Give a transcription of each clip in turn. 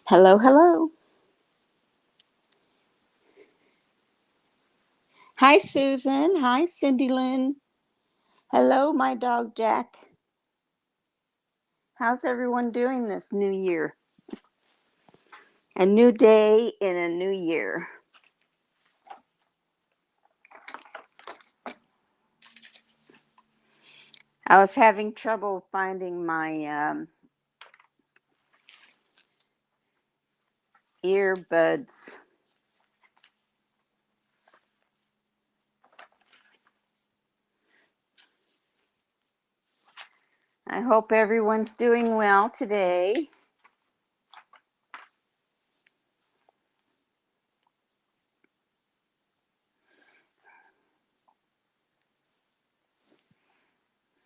Hello, hello. Hi, Susan. Hi, Cindy Lynn. Hello, my dog Jack. How's everyone doing this new year? A new day in a new year. I was having trouble finding my earbuds. I hope everyone's doing well today.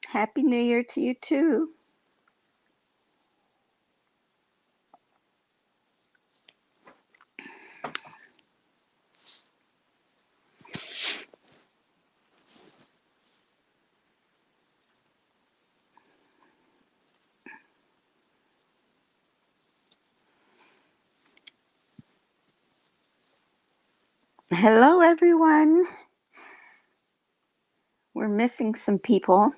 Happy New Year to you too. Hello, everyone. We're missing some people.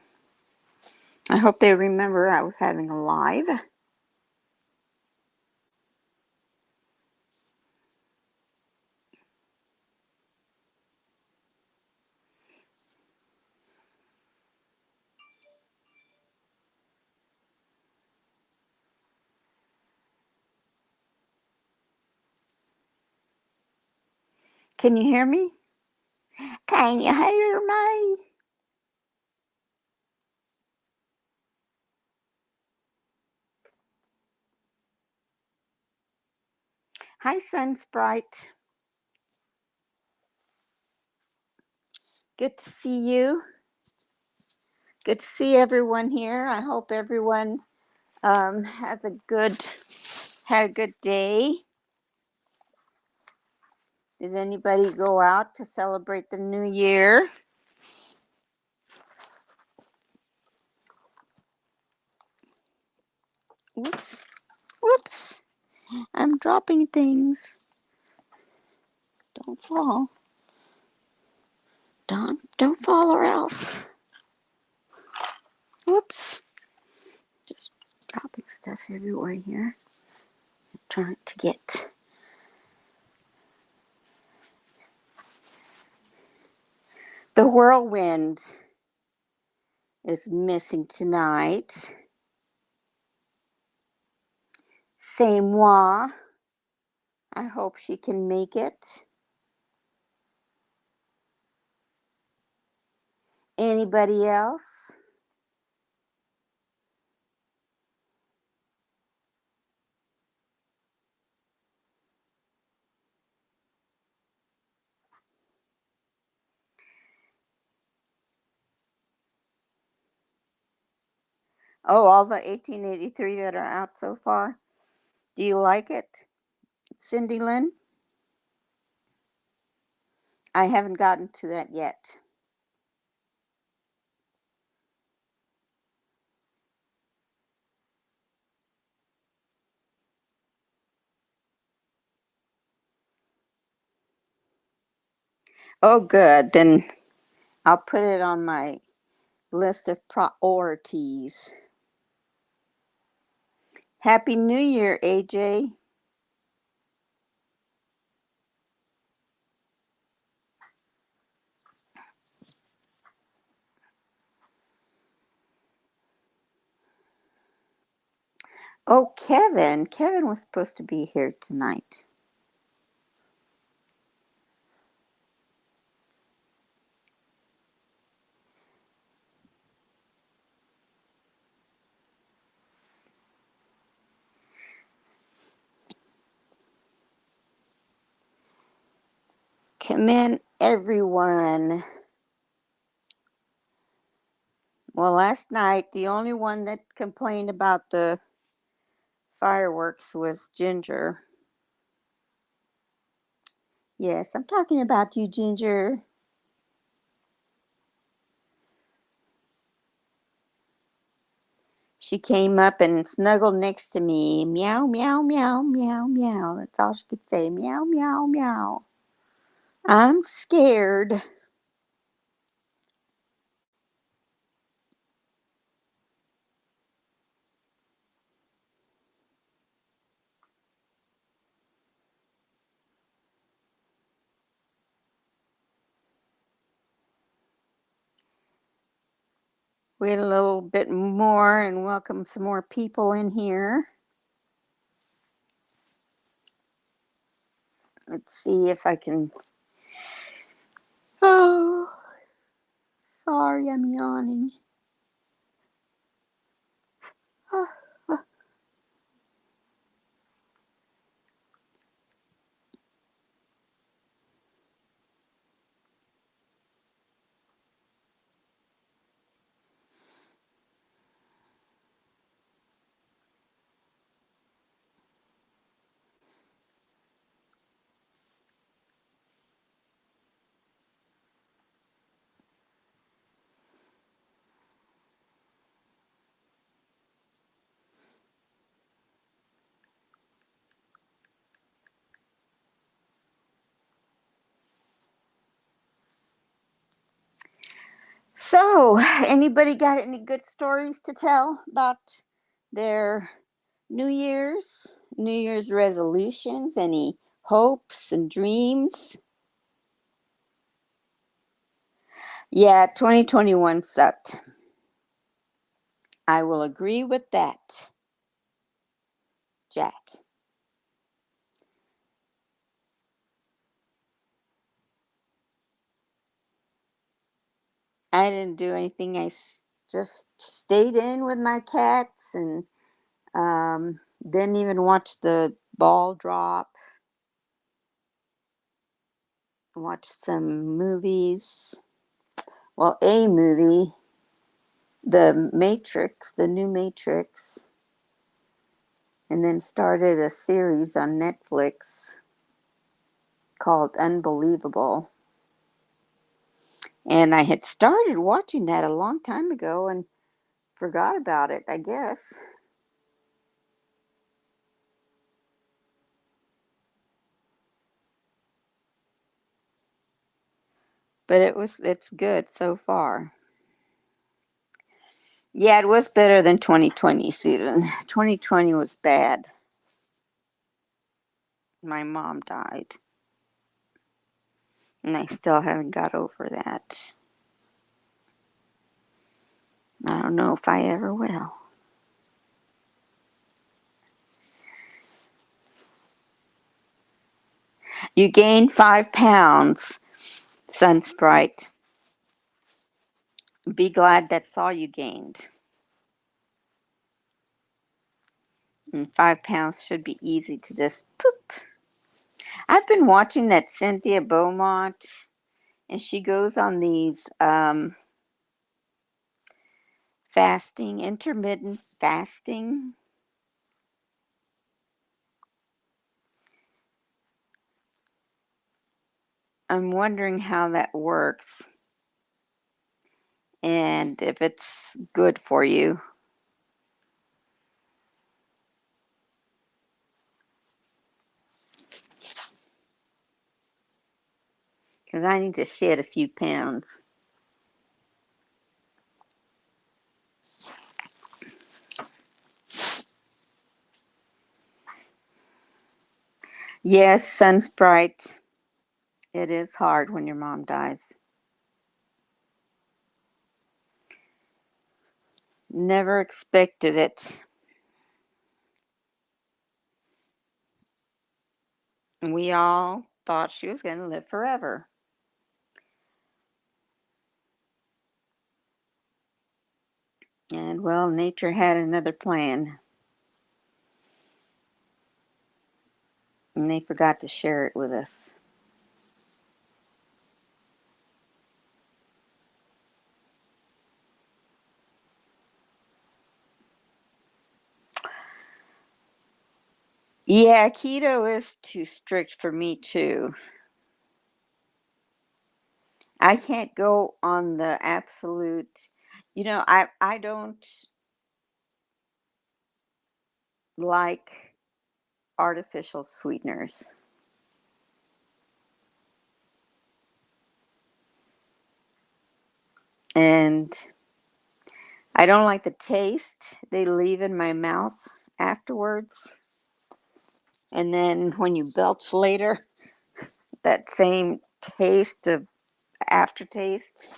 I hope they remember I was having a live. Can you hear me? Can you hear me? Hi, Sunsprite. Good to see you. Good to see everyone here. I hope everyone had a good day. Did anybody go out to celebrate the new year? Whoops, whoops. I'm dropping things. Don't fall. Don't fall or else. Whoops. Just dropping stuff everywhere here. I'm trying to get. The whirlwind is missing tonight. C'est moi. I hope she can make it. Anybody else? Oh, all the 1883 that are out so far. Do you like it, Cindy Lynn? I haven't gotten to that yet. Oh, good. Then I'll put it on my list of priorities. Happy New Year, AJ. Oh, Kevin. Kevin was supposed to be here tonight. Come in, everyone. Well, last night, the only one that complained about the fireworks was Ginger. Yes, I'm talking about you, Ginger. She came up and snuggled next to me. Meow, meow, meow, meow, meow. That's all she could say. Meow, meow, meow. I'm scared. Wait a little bit more and welcome some more people in here. Let's see if I can. Oh, sorry, I'm yawning. So, anybody got any good stories to tell about their New Year's resolutions? Any hopes and dreams? Yeah, 2021 sucked. I will agree with that, Jack. I didn't do anything. Just stayed in with my cats and didn't even watch the ball drop. Watched some movies. Well, a movie, The Matrix, the new Matrix, and then started a series on Netflix called Unbelievable. And I had started watching that a long time ago and forgot about it, I guess. But it's good so far. Yeah, it was better than 2020 season. 2020 was bad. My mom died, and I still haven't got over that. I don't know if I ever will. You gained 5 pounds, Sunsprite. Be glad that's all you gained. And 5 pounds should be easy to just poop. I've been watching that Cynthia Beaumont, and she goes on these fasting, intermittent fasting. I'm wondering how that works and if it's good for you. Because I need to shed a few pounds. Yes, Sunsprite. It is hard when your mom dies. Never expected it. We all thought she was going to live forever. And well, nature had another plan. And they forgot to share it with us. Yeah, keto is too strict for me too. I can't go on the absolute, I don't like artificial sweeteners. And I don't like the taste they leave in my mouth afterwards. And then when you belch later, that same taste of aftertaste,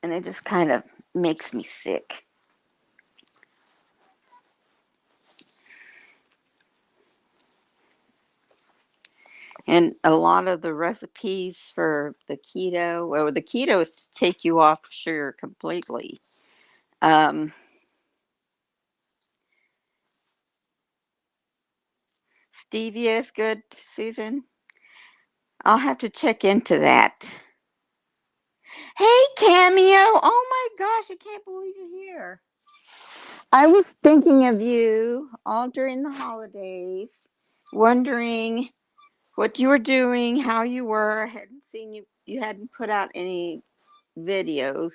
and it just kind of makes me sick. And a lot of the recipes for the keto is to take you off sugar completely. Um, Stevia is good, Susan. I'll have to check into that. Hey, Cameo! Oh my gosh, I can't believe you're here. I was thinking of you all during the holidays, wondering what you were doing, how you were. I hadn't seen you, you hadn't put out any videos.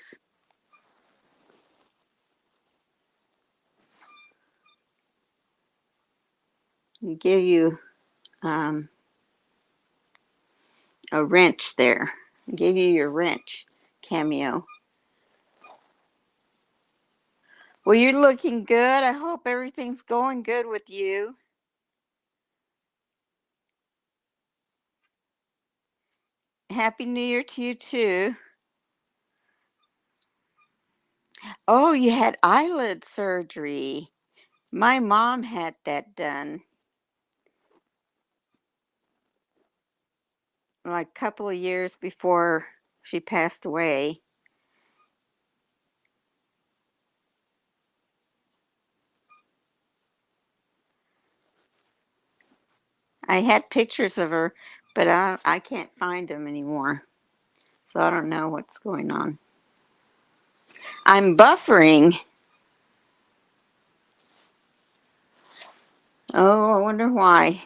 I give you um, a wrench there. I gave you your wrench, Cameo. Well, you're looking good. I hope everything's going good with you. Happy New Year to you too. Oh, you had eyelid surgery. My mom had that done like a couple of years before she passed away. I had pictures of her, but I can't find them anymore. So I don't know what's going on. I'm buffering. Oh, I wonder why.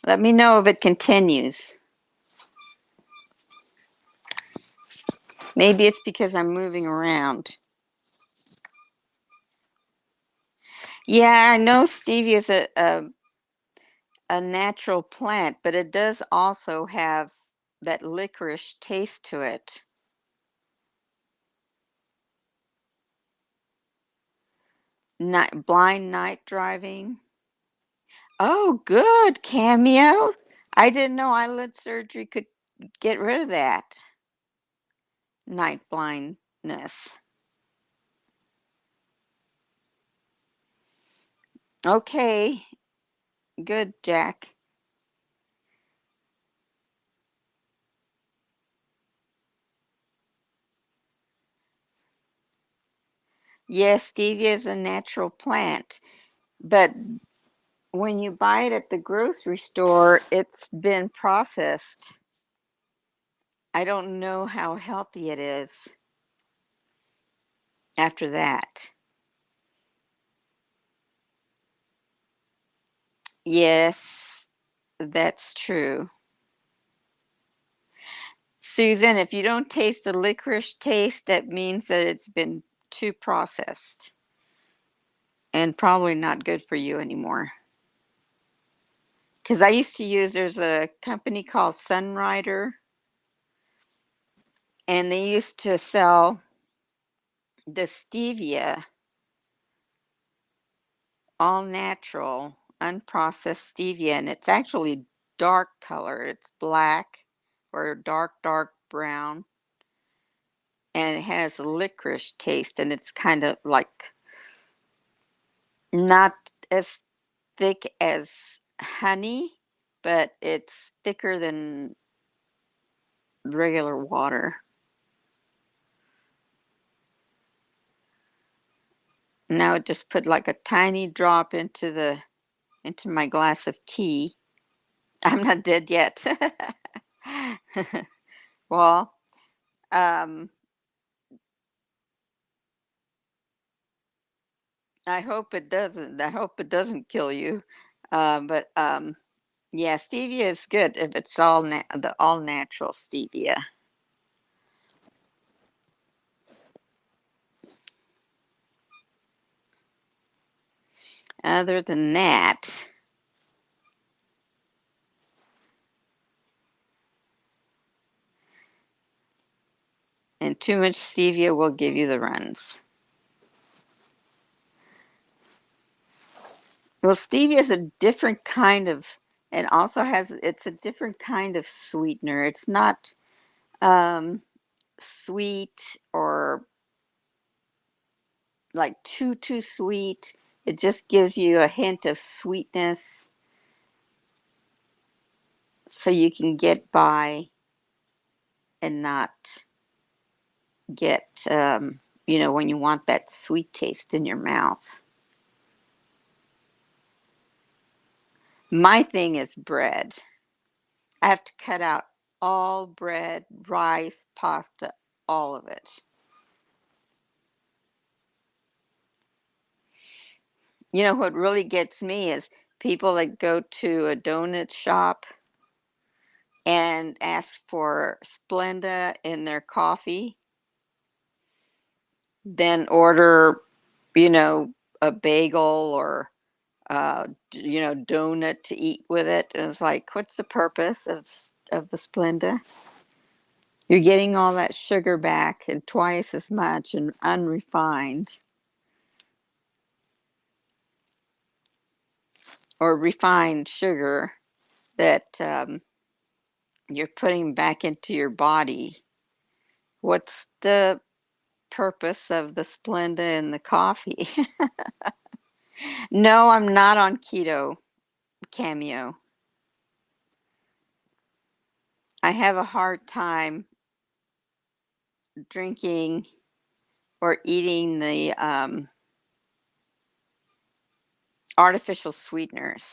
Let me know if it continues. Maybe it's because I'm moving around. Yeah, I know stevia is a natural plant, but it does also have that licorice taste to it. Blind night driving. Oh, good, Cameo. I didn't know eyelid surgery could get rid of that night blindness. Okay, good, Jack. Yes, stevia is a natural plant, but when you buy it at the grocery store, it's been processed. I don't know how healthy it is after that. Yes, that's true. Susan, if you don't taste the licorice taste, that means that it's been too processed and probably not good for you anymore. Because I used to use, there's a company called Sunrider, and they used to sell the stevia, all natural, unprocessed stevia, and it's actually dark colored. It's black or dark brown, and it has a licorice taste, and it's kind of like not as thick as honey, but it's thicker than regular water. Now I just put like a tiny drop into my glass of tea. I'm not dead yet. Well, um, I hope it doesn't. I hope it doesn't kill you. But yeah, stevia is good if it's the all natural stevia. Other than that, and too much stevia will give you the runs. Well, stevia is a different kind of, and also it's a different kind of sweetener. It's not um, sweet or like too sweet. It just gives you a hint of sweetness so you can get by and not get when you want that sweet taste in your mouth. My thing is bread. I have to cut out all bread, rice, pasta, all of it. You know what really gets me is people that go to a donut shop and ask for Splenda in their coffee, then order, you know, a bagel or donut to eat with it. And it's like, what's the purpose of the Splenda? You're getting all that sugar back and twice as much and unrefined or refined sugar that you're putting back into your body. What's the purpose of the Splenda and the coffee? No, I'm not on keto, Cameo. I have a hard time drinking or eating the artificial sweeteners.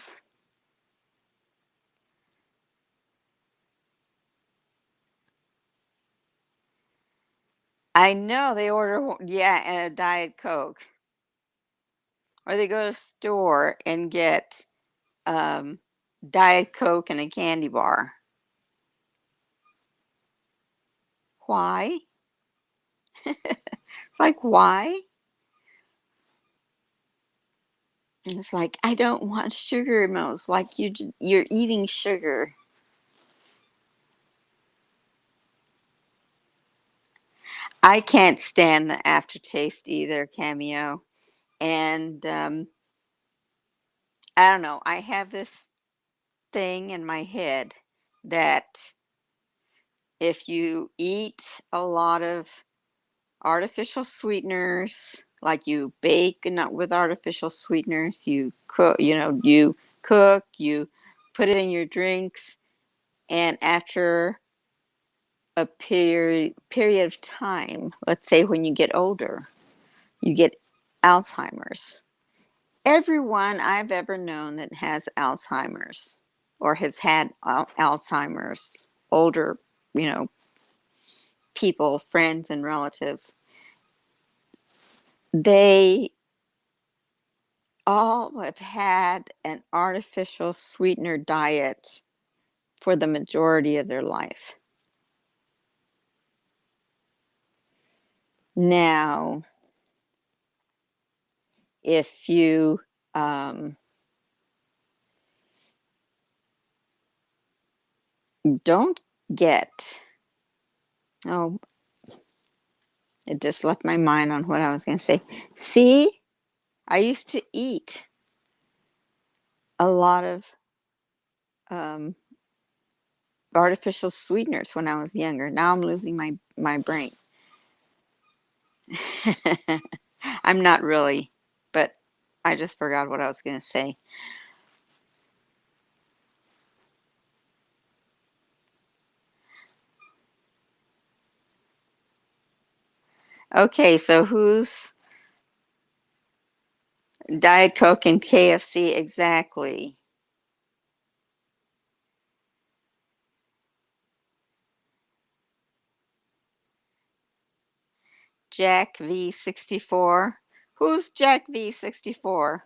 I know they order, yeah, and a Diet Coke, or they go to the store and get um, Diet Coke and a candy bar. Why? It's like, why? And it's like, I don't want sugar, most like you're eating sugar. I can't stand the aftertaste either, Cameo. And I don't know. I have this thing in my head that if you eat a lot of artificial sweeteners, like you bake not with artificial sweeteners, you cook, you put it in your drinks, and after a period of time, let's say when you get older, you get Alzheimer's. Everyone I've ever known that has Alzheimer's or has had Alzheimer's, older, you know, people, friends and relatives, they all have had an artificial sweetener diet for the majority of their life. Now, if you don't get, oh, it just left my mind on what I was going to say. See, I used to eat a lot of um, artificial sweeteners when I was younger. Now I'm losing my brain. I'm not really, but I just forgot what I was going to say. Okay, so who's Diet Coke and KFC exactly? Jack V64. Who's Jack V64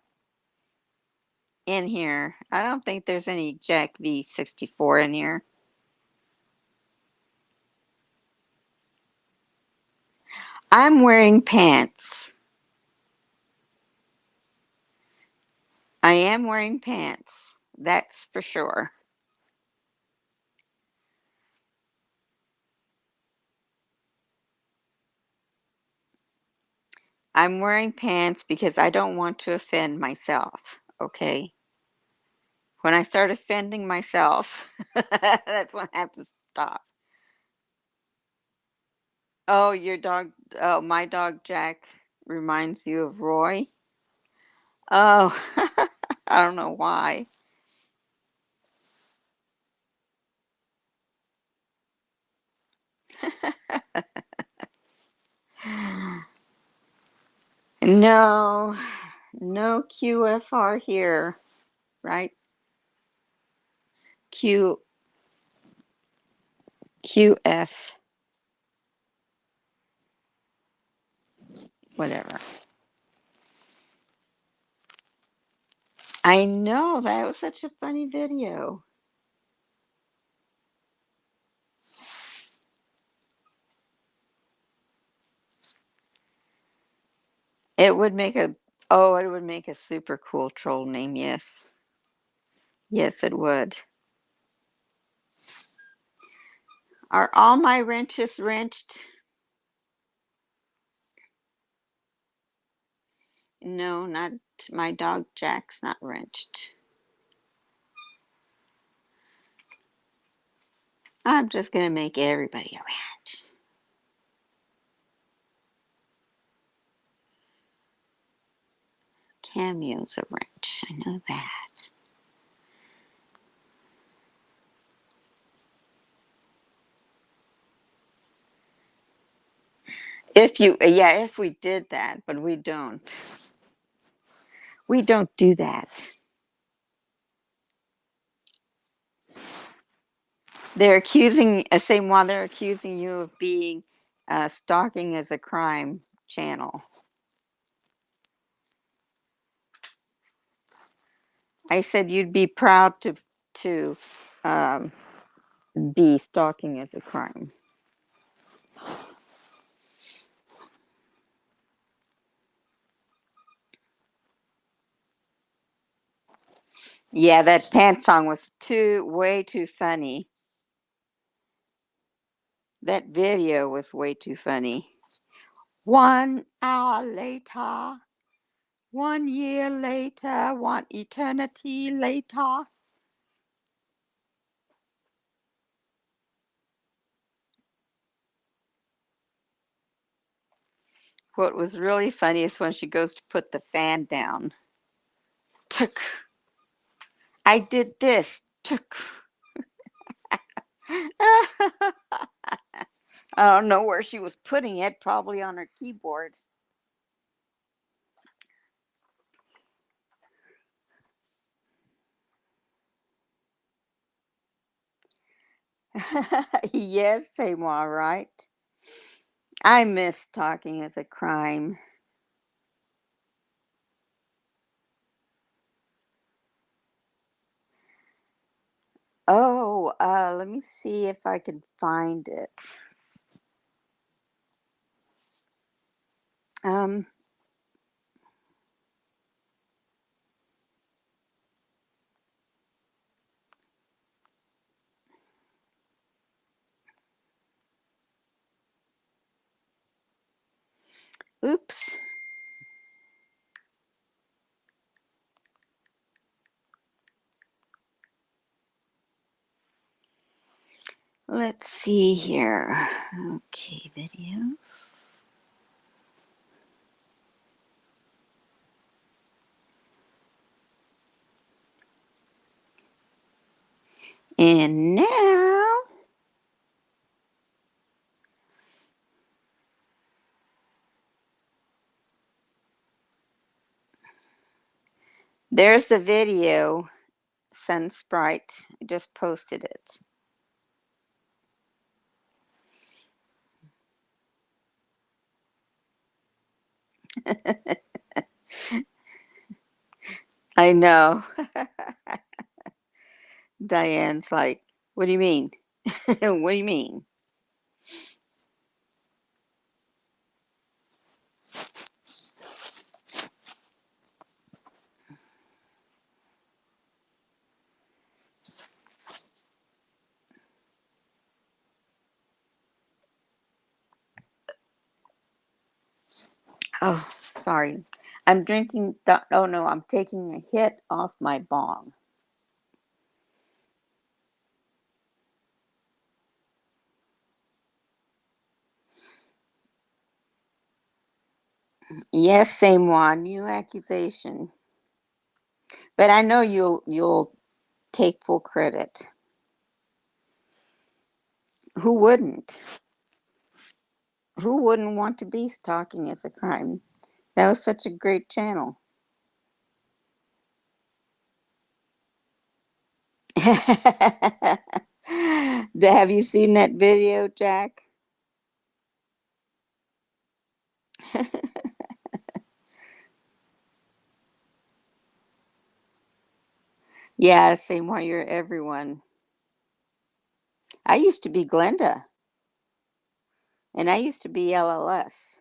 in here? I don't think there's any Jack V64 in here. I'm wearing pants. I am wearing pants. That's for sure. I'm wearing pants because I don't want to offend myself, okay? When I start offending myself, that's when I have to stop. Oh, your dog, oh, my dog Jack reminds you of Roy? Oh, I don't know why. No, no QFR here, right? Q QF, whatever. I know that was such a funny video. It would make a it would make a super cool troll name, yes. Yes, it would. Are all my wrenches wrenched? No, not my dog Jack's not wrenched. I'm just gonna make everybody a wrench. Cameo's a wrench. I know that. If we did that, but we don't. We don't do that. They're accusing, same while they're accusing you of being stalking as a crime channel. I said you'd be proud to um, be stalking as a crime. Yeah, that pants song was way too funny. That video was way too funny. 1 hour later, 1 year later, one eternity later. What was really funny is when she goes to put the fan down. Took. I did this. Took. I don't know where she was putting it, probably on her keyboard. Yes, Seymour, right? I miss talking as a crime. Oh, let me see if I can find it. Um, oops. Let's see here. Okay, videos. And now, there's the video, Sun Sprite. I just posted it. I know. Diane's like, what do you mean? What do you mean? Oh, sorry. I'm drinking. Oh no, I'm taking a hit off my bong. Yes, same one. New accusation. But I know you'll take full credit. Who wouldn't? Who wouldn't want to be stalking as a crime? That was such a great channel. Have you seen that video, Jack? Yeah, same why you're everyone. I used to be Glenda, and I used to be LLS.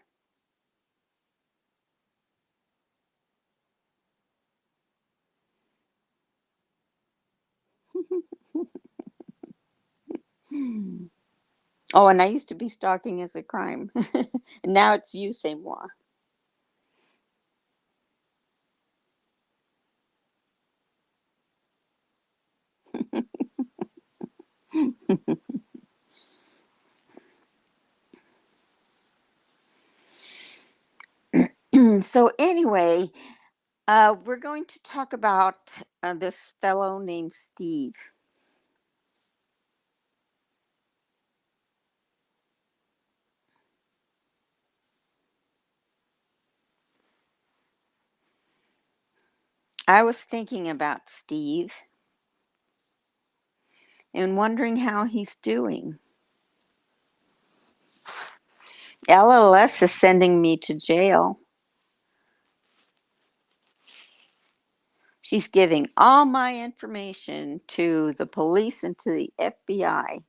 Oh, and I used to be stalking as a crime. And now it's you, same moi. So anyway, we're going to talk about this fellow named Steve. I was thinking about Steve and wondering how he's doing. LLS is sending me to jail. She's giving all my information to the police and to the FBI.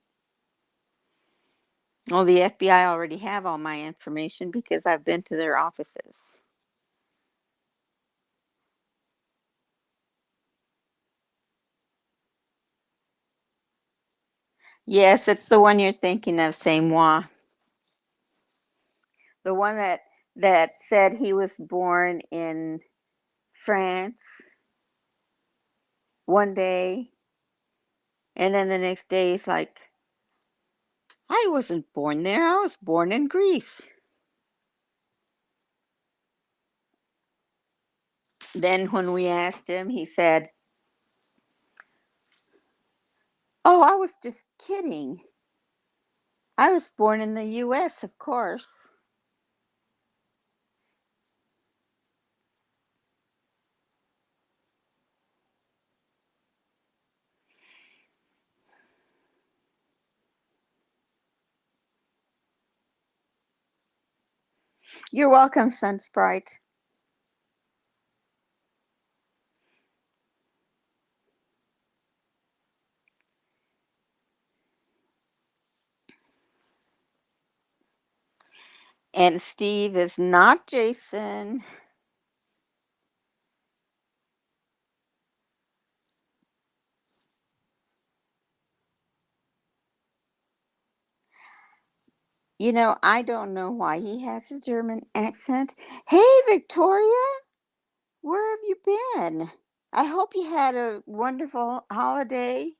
Well, the FBI already have all my information because I've been to their offices. Yes, it's the one you're thinking of, c'est moi. The one that said he was born in France one day, and then the next day he's like, I wasn't born there. I was born in Greece. Then when we asked him, he said, oh, I was just kidding. I was born in the US, of course. You're welcome, Sun Sprite. And Steve is not Jason. You know, I don't know why he has a German accent. Hey, Victoria, where have you been? I hope you had a wonderful holiday,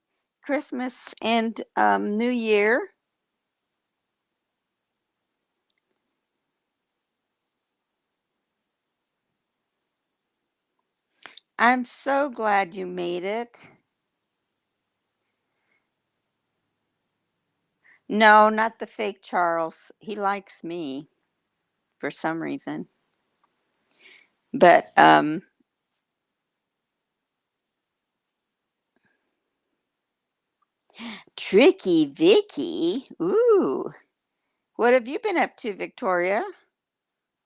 Christmas, and New Year. I'm so glad you made it. No, not the fake Charles. He likes me for some reason. But Tricky Vicky. Ooh. What have you been up to, Victoria?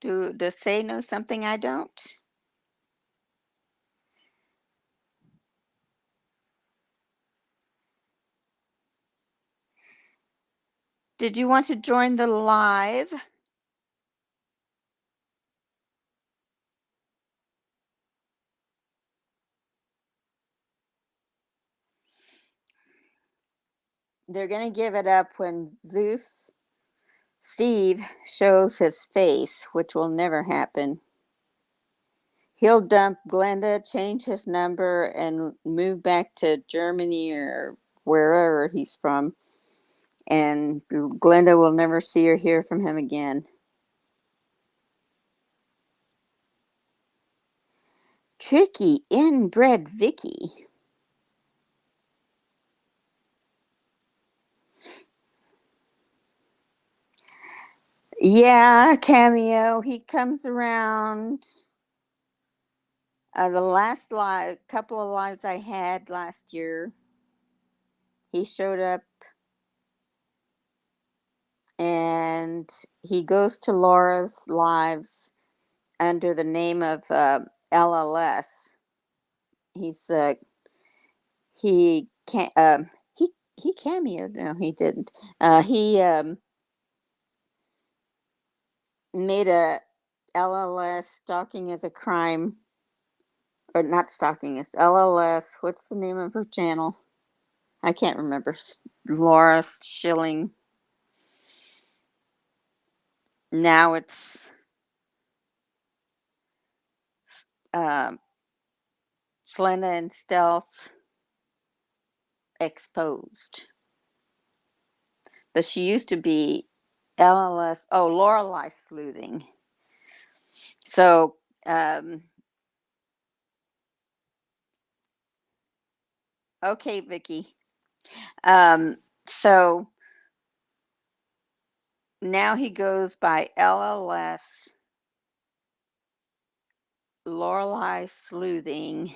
Does Say know something I don't? did you want to join the live? They're going to give it up when Steve shows his face, which will never happen. He'll dump Glenda, change his number, and move back to Germany or wherever he's from. And Glenda will never see or hear from him again. Tricky inbred Vicky. Yeah, cameo. He comes around. The last couple of lives I had last year, he showed up and he goes to Laura's lives under the name of LLS. He's he can't he cameoed. No, he didn't. He made a LLS stalking as a crime, or not stalking is LLS. What's the name of her channel? I can't remember. Laura Schilling. Now it's uh, Slenda and Stealth Exposed. But she used to be LLS. Oh, Lorelei Sleuthing. So, okay, Vicky. So now he goes by LLS Lorelei Sleuthing,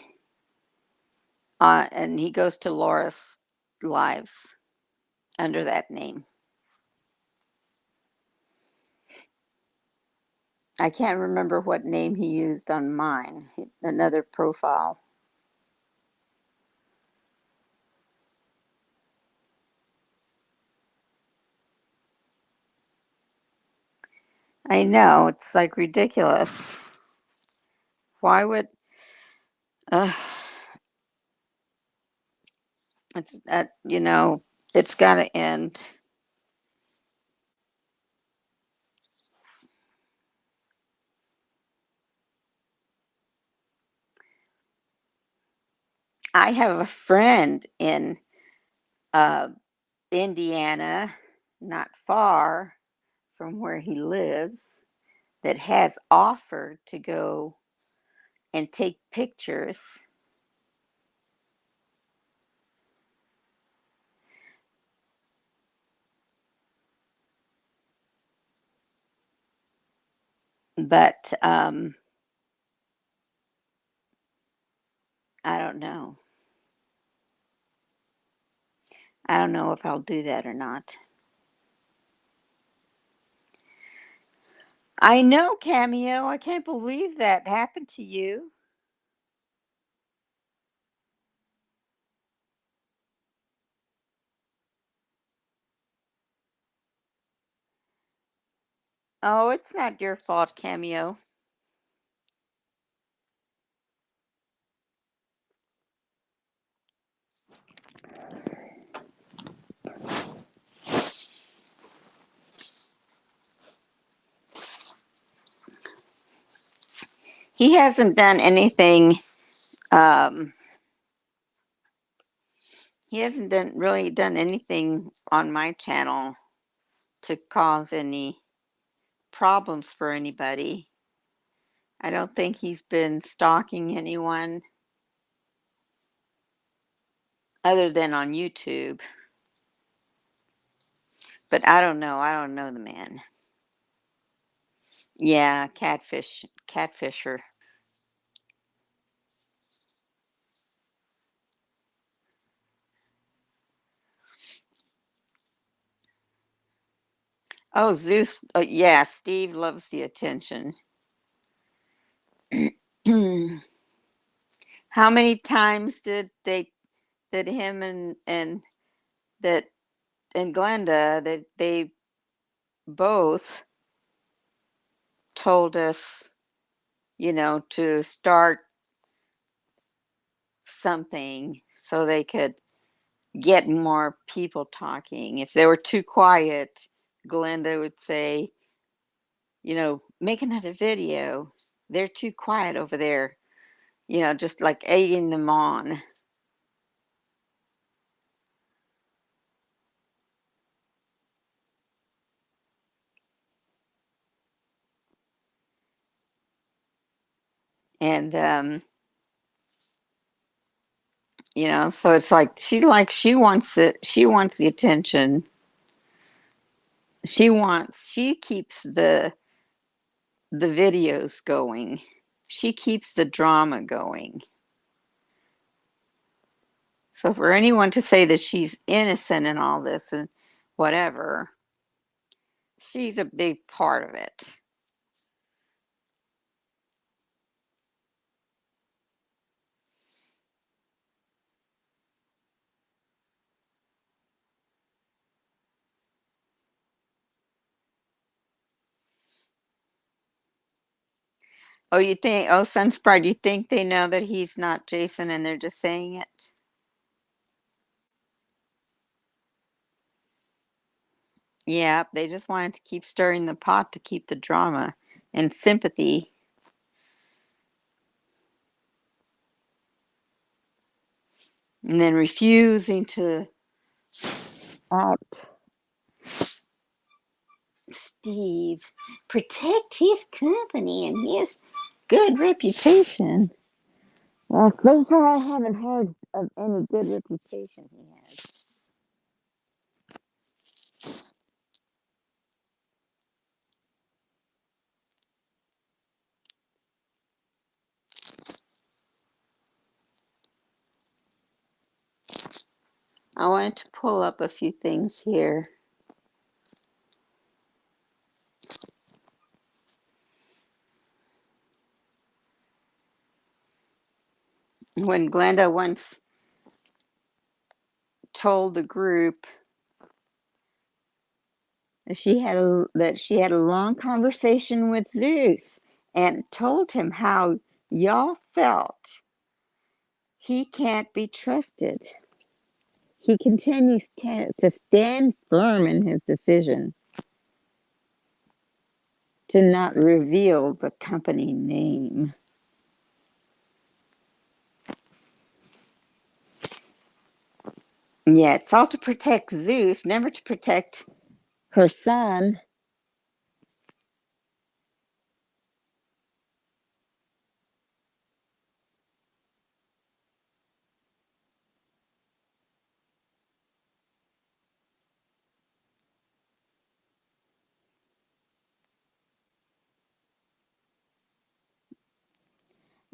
and he goes to Laura's lives under that name. I can't remember what name he used on mine. Another profile. I know, it's like ridiculous. Why would it's it's got to end. I have a friend in Indiana, not far from where he lives, that has offered to go and take pictures. But I don't know. I don't know if I'll do that or not. I know, Cameo. I can't believe that happened to you. Oh, it's not your fault, Cameo. He hasn't done anything. Um, he hasn't really done anything on my channel to cause any problems for anybody. I don't think he's been stalking anyone other than on YouTube. But I don't know. I don't know the man. Yeah, catfisher. Oh, Zeus. Yeah, Steve loves the attention. How many times did him and that and Glenda that they both told us, to start something so they could get more people talking. If they were too quiet, Glenda would say, make another video. They're too quiet over there, just like egging them on. And, so it's like she wants it. She wants the attention. She keeps the videos going. She keeps the drama going. So for anyone to say that she's innocent in all this and whatever, she's a big part of it. Sunsprite, you think they know that he's not Jason and they're just saying it? Yeah, they just wanted to keep stirring the pot to keep the drama and sympathy. And then refusing to act Steve, protect his company and his good reputation. Well, so far I haven't heard of any good reputation he has. I wanted to pull up a few things here. When Glenda once told the group that she had a long conversation with Zeus and told him how y'all felt, he can't be trusted. He continues to stand firm in his decision to not reveal the company name. Yeah, it's all to protect Zeus, never to protect her son.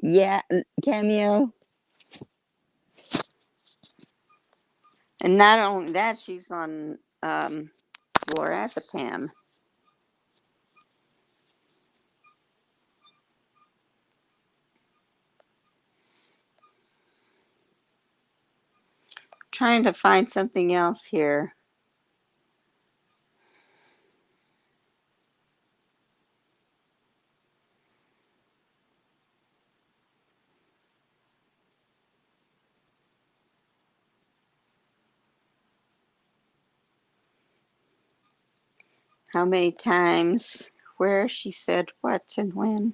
Yeah, cameo. And not only that, she's on lorazepam. Trying to find something else here. How many times, where she said what and when.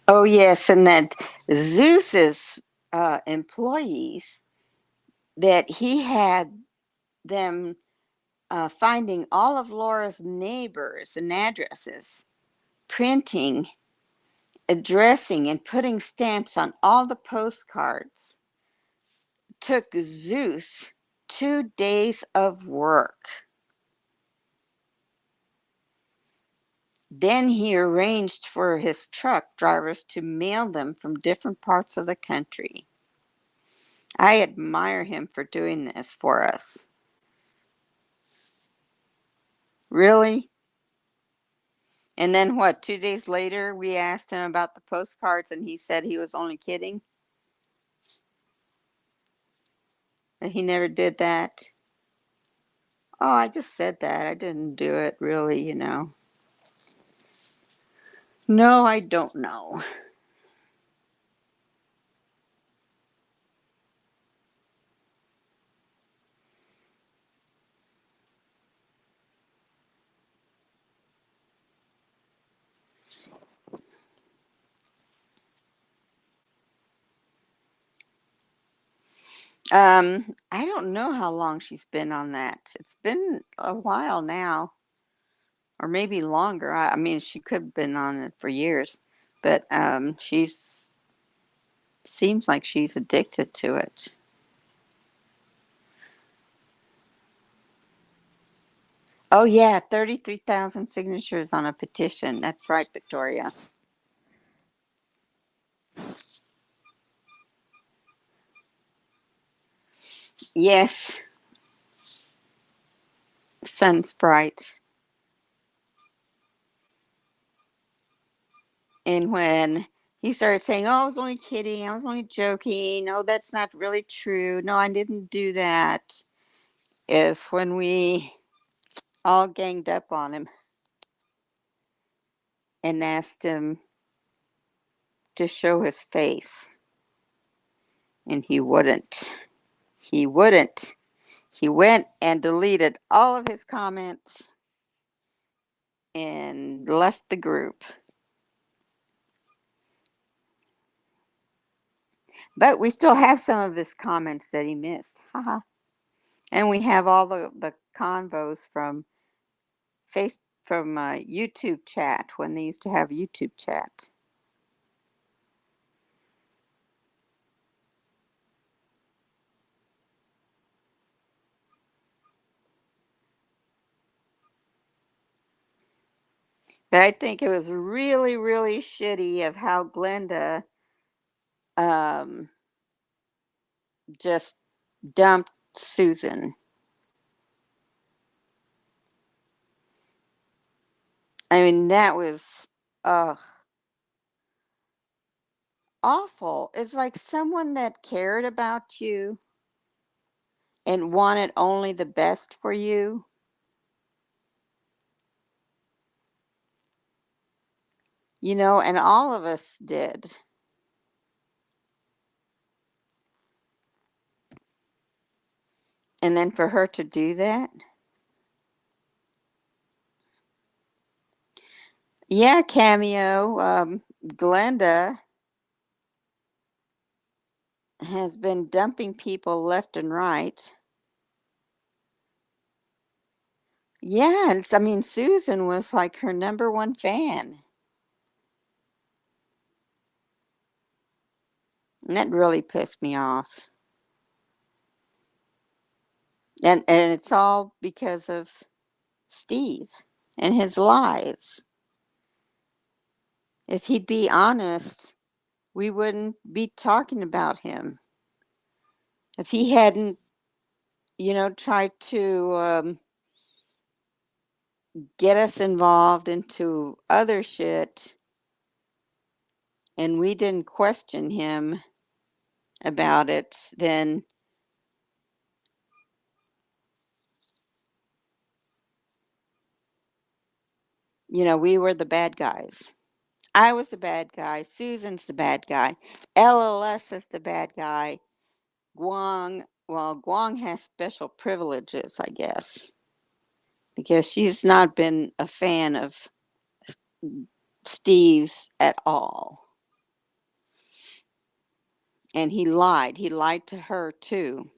Oh, yes, and that Zeus's employees, that he had them finding all of Laura's neighbors and addresses, printing, addressing, and putting stamps on all the postcards. Took Zeus 2 days of work. Then he arranged for his truck drivers to mail them from different parts of the country. I admire him for doing this for us. Really? And then what, 2 days later, we asked him about the postcards, and he said he was only kidding? That he never did that? Oh, I just said that. I didn't do it really. No, I don't know. I don't know how long she's been on that. It's been a while now, or maybe longer. I mean, she could have been on it for years, but she's seems like she's addicted to it. Oh yeah, 33,000 signatures on a petition. That's right, Victoria. Yes, Sun Sprite. And when he started saying, "Oh, I was only kidding. I was only joking. No, that's not really true. No, I didn't do that," is when we all ganged up on him and asked him to show his face. And he wouldn't. He wouldn't. He went and deleted all of his comments and left the group. But we still have some of his comments that he missed. Haha. And we have all the convos from YouTube chat when they used to have YouTube chat. But I think it was really, really shitty of how Glenda um, just dumped Susan. I mean, that was awful. It's like someone that cared about you and wanted only the best for you, and all of us did. And then for her to do that? Yeah, Cameo. Glenda has been dumping people left and right. Yeah, I mean, Susan was like her number one fan. And that really pissed me off. And it's all because of Steve and his lies. If he'd be honest, we wouldn't be talking about him. If he hadn't, tried to get us involved into other shit and we didn't question him about it, then, we were the bad guys. I was the bad guy. Susan's the bad guy. LLS is the bad guy. Guang has special privileges, I guess, because she's not been a fan of Steve's at all. And he lied. He lied to her, too.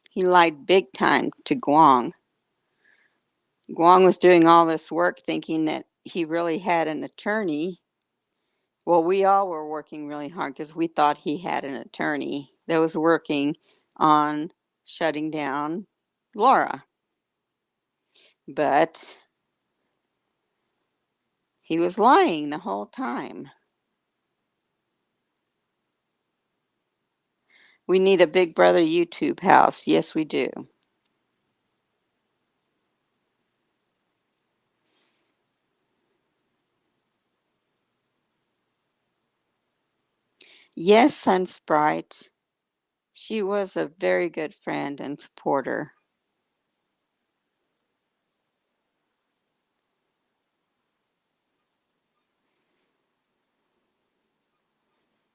He lied big time to Guang. Guang was doing all this work thinking that he really had an attorney. Well, we all were working really hard because we thought he had an attorney that was working on shutting down Laura. But he was lying the whole time. We need a Big Brother YouTube house. Yes, we do. Yes, Sunsprite. She was a very good friend and supporter.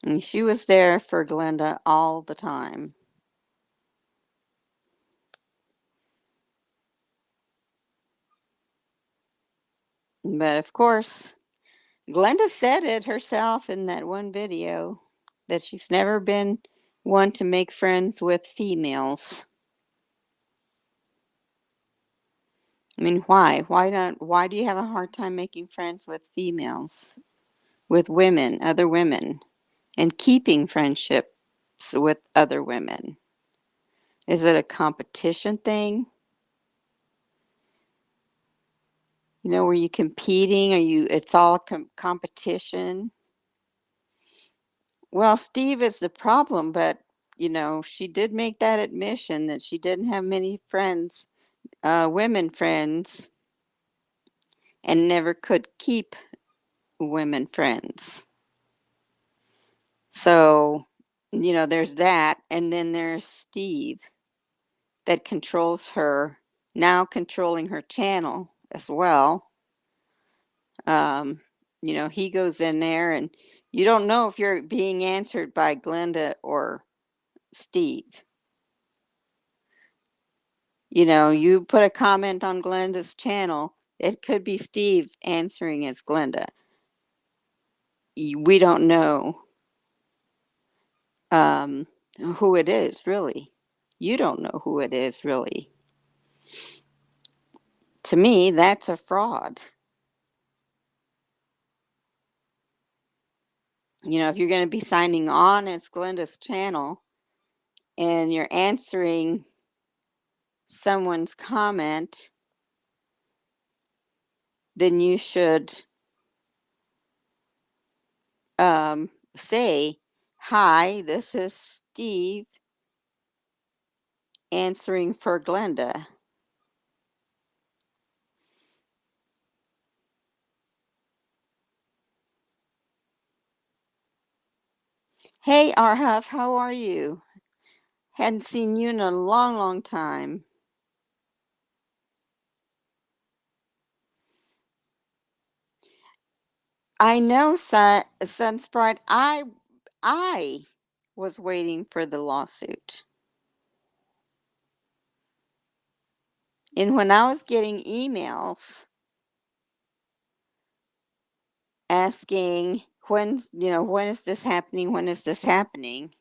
And she was there for Glenda all the time. But of course, Glenda said it herself in that one video that she's never been one to make friends with females. I mean, why? Why not? Why do you have a hard time making friends with females, with women, other women, and keeping friendships with other women? Is it a competition thing? You know, were you competing? Are you, it's all competition? Well, Steve is the problem, but she did make that admission that she didn't have many friends, women friends, and never could keep women friends. So, there's that. And then there's Steve that controls her, now controlling her channel as well. Um, he goes in there and you don't know if you're being answered by Glenda or Steve. You put a comment on Glenda's channel, it could be Steve answering as Glenda. We don't know who it is, really. You don't know who it is, really. To me, that's a fraud. If you're going to be signing on as Glenda's channel and you're answering someone's comment, then you should say, "Hi, this is Steve answering for Glenda." Hey, Arhuff, how are you? Hadn't seen you in a long, long time. I know, Sunsprite. I was waiting for the lawsuit. And when I was getting emails asking when is this happening? When is this happening?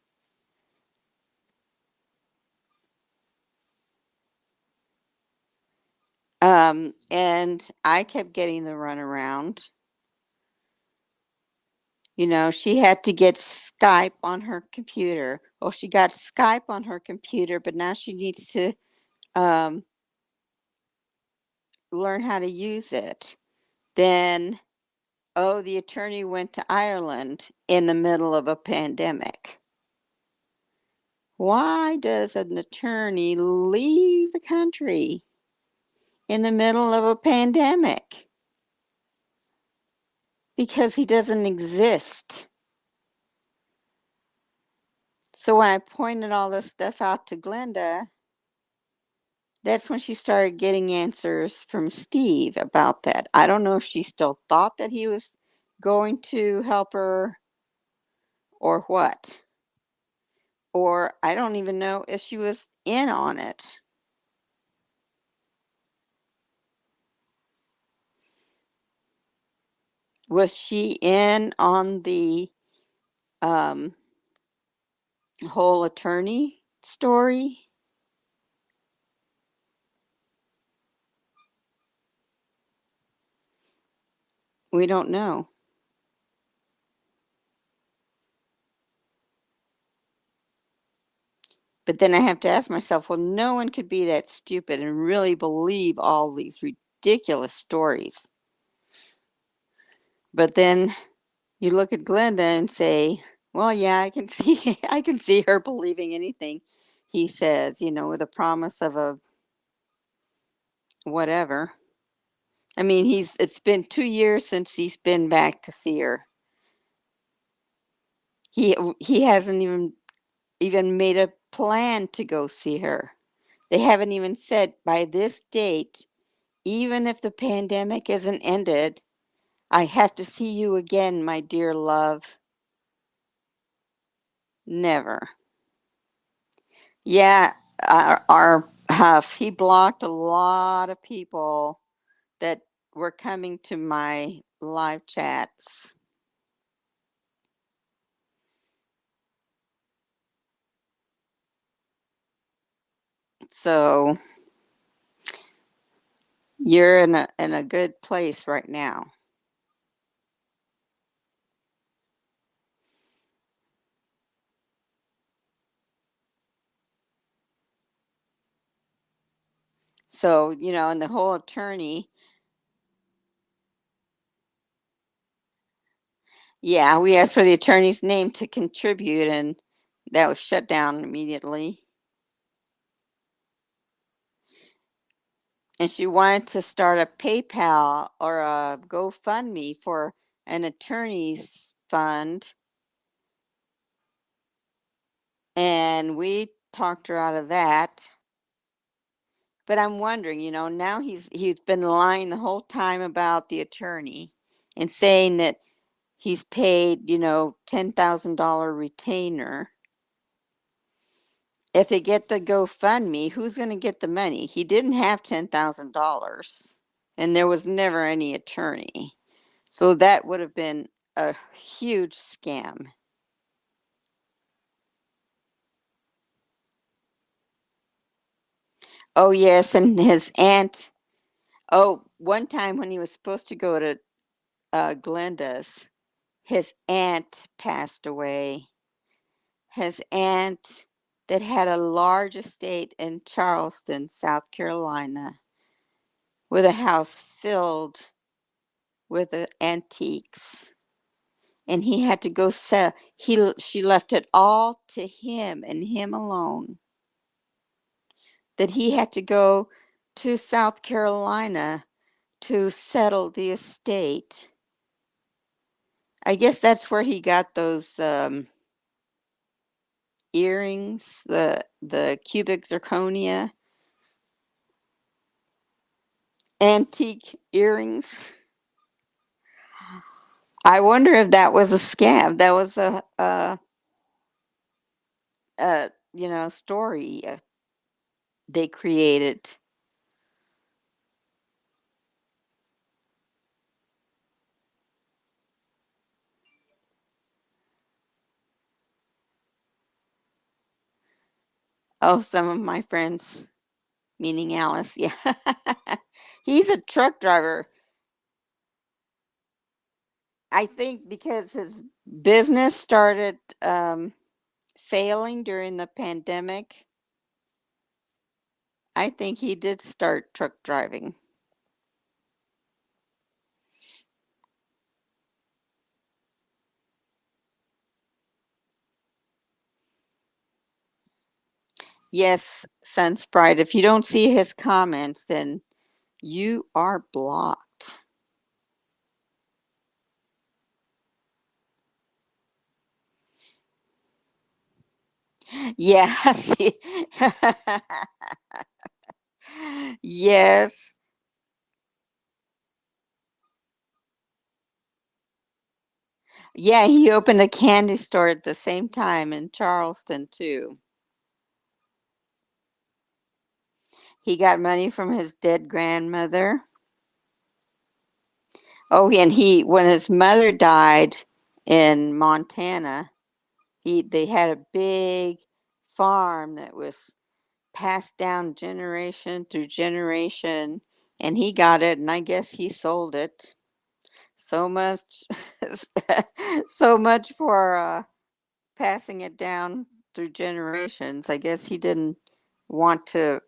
And I kept getting the runaround. She had to get Skype on her computer. Oh, she got Skype on her computer, but now she needs to um, learn how to use it. Then, oh, the attorney went to Ireland in the middle of a pandemic. Why does an attorney leave the country in the middle of a pandemic? Because he doesn't exist. So when I pointed all this stuff out to Glenda, that's when she started getting answers from Steve about that. I don't know if she still thought that he was going to help her or what. Or I don't even know if she was in on it. Was she in on the um, whole attorney story? We don't know. But then I have to ask myself, well, no one could be that stupid and really believe all these ridiculous stories. But then you look at Glenda and say, well, yeah, I can see I can see her believing anything he says, with a promise of a whatever. I mean, it's been 2 years since he's been back to see her. He hasn't even made a plan to go see her. They haven't even said by this date, even if the pandemic isn't ended, I have to see you again, my dear love. Never. Yeah, our Huff, he blocked a lot of people that were coming to my live chats. So you're in a good place right now. So, and the whole attorney, yeah, we asked for the attorney's name to contribute, and that was shut down immediately. And she wanted to start a PayPal or a GoFundMe for an attorney's fund, and we talked her out of that. But I'm wondering, now he's been lying the whole time about the attorney and saying that he's paid, $10,000 retainer. If they get the GoFundMe, who's going to get the money? He didn't have $10,000 and there was never any attorney. So that would have been a huge scam. Oh, yes. And his aunt, oh, one time when he was supposed to go to Glenda's, his aunt passed away. His aunt that had a large estate in Charleston, South Carolina, with a house filled with antiques. And he had to go sell. She left it all to him and him alone. That he had to go to South Carolina to settle the estate. I guess that's where he got those earrings, the cubic zirconia antique earrings. I wonder if that was a scam. That was a story they created. Oh, some of my friends, meaning Alice, yeah. He's a truck driver. I think because his business started failing during the pandemic, I think he did start truck driving. Yes, Sunsprite, if you don't see his comments, then you are blocked. Yes. Yes. Yeah, he opened a candy store at the same time in Charleston too. He got money from his dead grandmother. Oh, and when his mother died in Montana, they had a big farm that was passed down generation to generation, and he got it, and I guess he sold it. So much, so much for passing it down through generations. I guess he didn't want to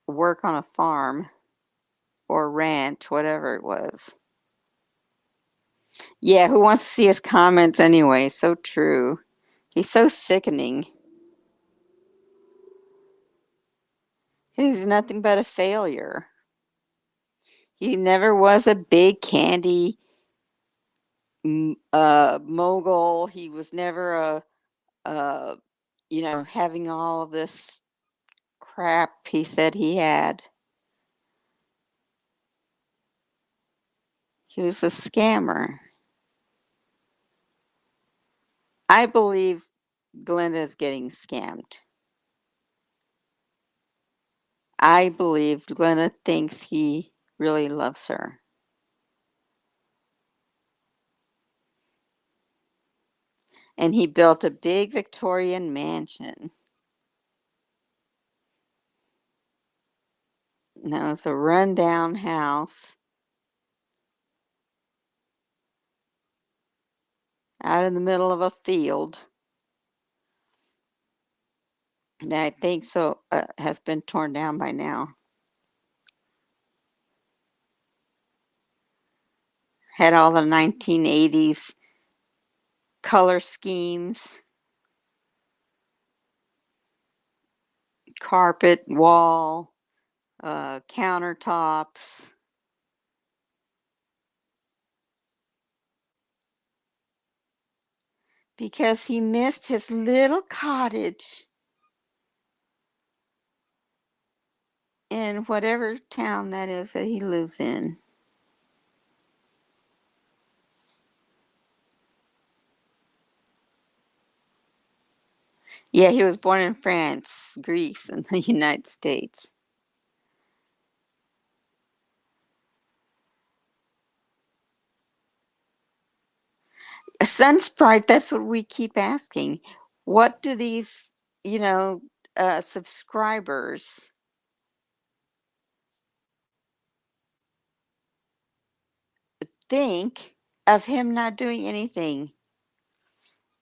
work on a farm or ranch, whatever it was. Yeah, who wants to see his comments anyway? So true. He's so sickening. He's nothing but a failure. He never was a big candy mogul. He was never having all of this crap he said he had. He was a scammer. I believe Glenda is getting scammed. I believe Glenda thinks he really loves her. And he built a big Victorian mansion. Now it's a rundown house out in the middle of a field that I think has been torn down by now. Had all the 1980s color schemes, carpet, wall, countertops. Because he missed his little cottage in whatever town that is that he lives in. Yeah, he was born in France, Greece, and the United States. Sunsprite, that's what we keep asking. What do these, you know, subscribers think of him not doing anything?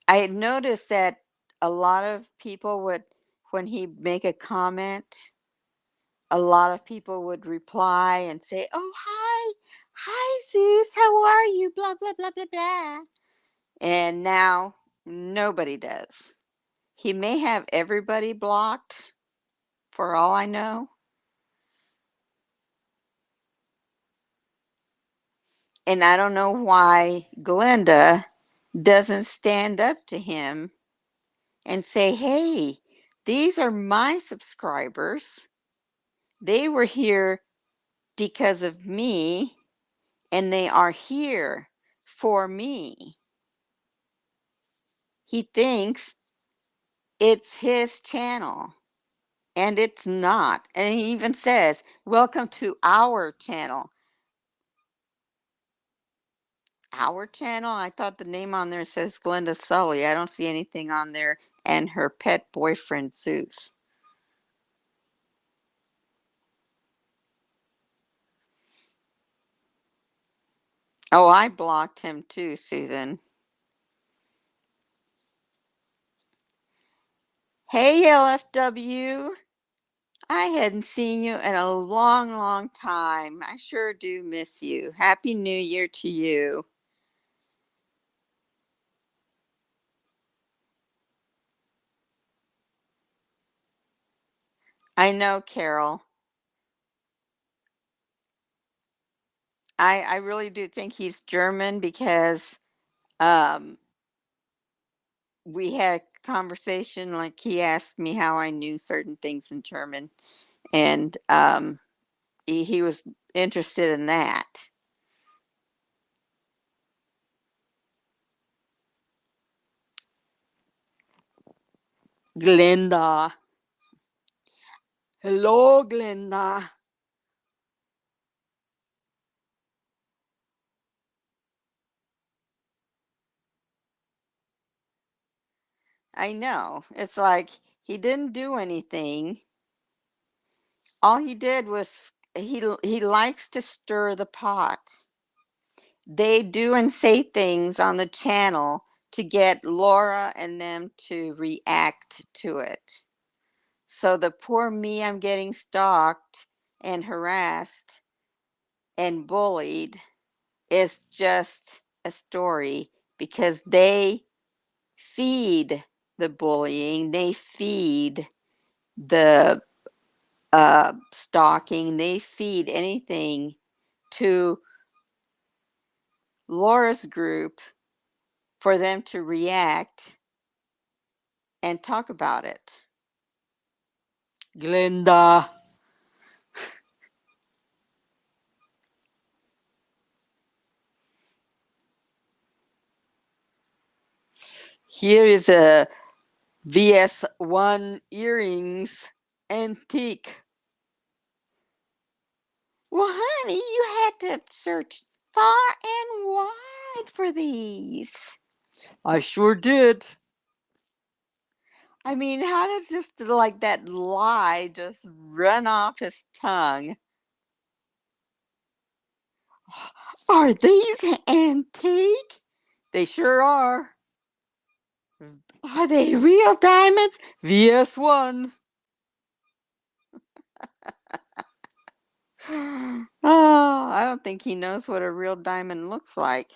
I had noticed that a lot of people would, when he make a comment, a lot of people would reply and say, "Oh, hi, Zeus, how are you? Blah, blah, blah, blah, blah." And now nobody does. He may have everybody blocked for all I know. And I don't know why Glenda doesn't stand up to him and say, "Hey, these are my subscribers. They were here because of me, and they are here for me." He thinks it's his channel, and it's not. And he even says, "Welcome to our channel." Our channel? I thought the name on there says Glenda Sully. I don't see anything on there and her pet boyfriend Zeus. Oh, I blocked him too, Susan. Hey, LFW. I hadn't seen you in a long, long time. I sure do miss you. Happy New Year to you. I know, Carol. I really do think he's German because um, we had a conversation, like he asked me how I knew certain things in German, and he was interested in that. Glenda. Hello, Glenda. I know. It's like he didn't do anything. All he did was he likes to stir the pot. They do and say things on the channel to get Laura and them to react to it. So the poor me, I'm getting stalked and harassed and bullied is just a story because they feed the bullying, they feed the stalking, they feed anything to Laura's group for them to react and talk about it. Glenda. Here is a VS1 earrings antique. Well, honey, you had to search far and wide for these. I sure did. I mean, how does just like that lie just run off his tongue? Are these antique? They sure are. Are they real diamonds? VS1. Oh, I don't think he knows what a real diamond looks like.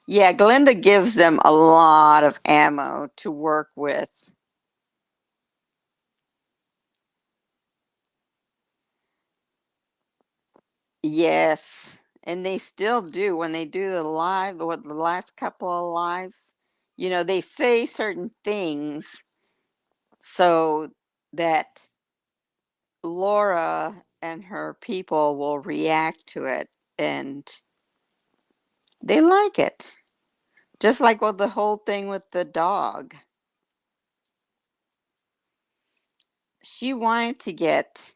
Yeah, Glenda gives them a lot of ammo to work with. Yes, and they still do when they do the live, what the last couple of lives, they say certain things so that Laura and her people will react to it and they like it. Just like with the whole thing with the dog. She wanted to get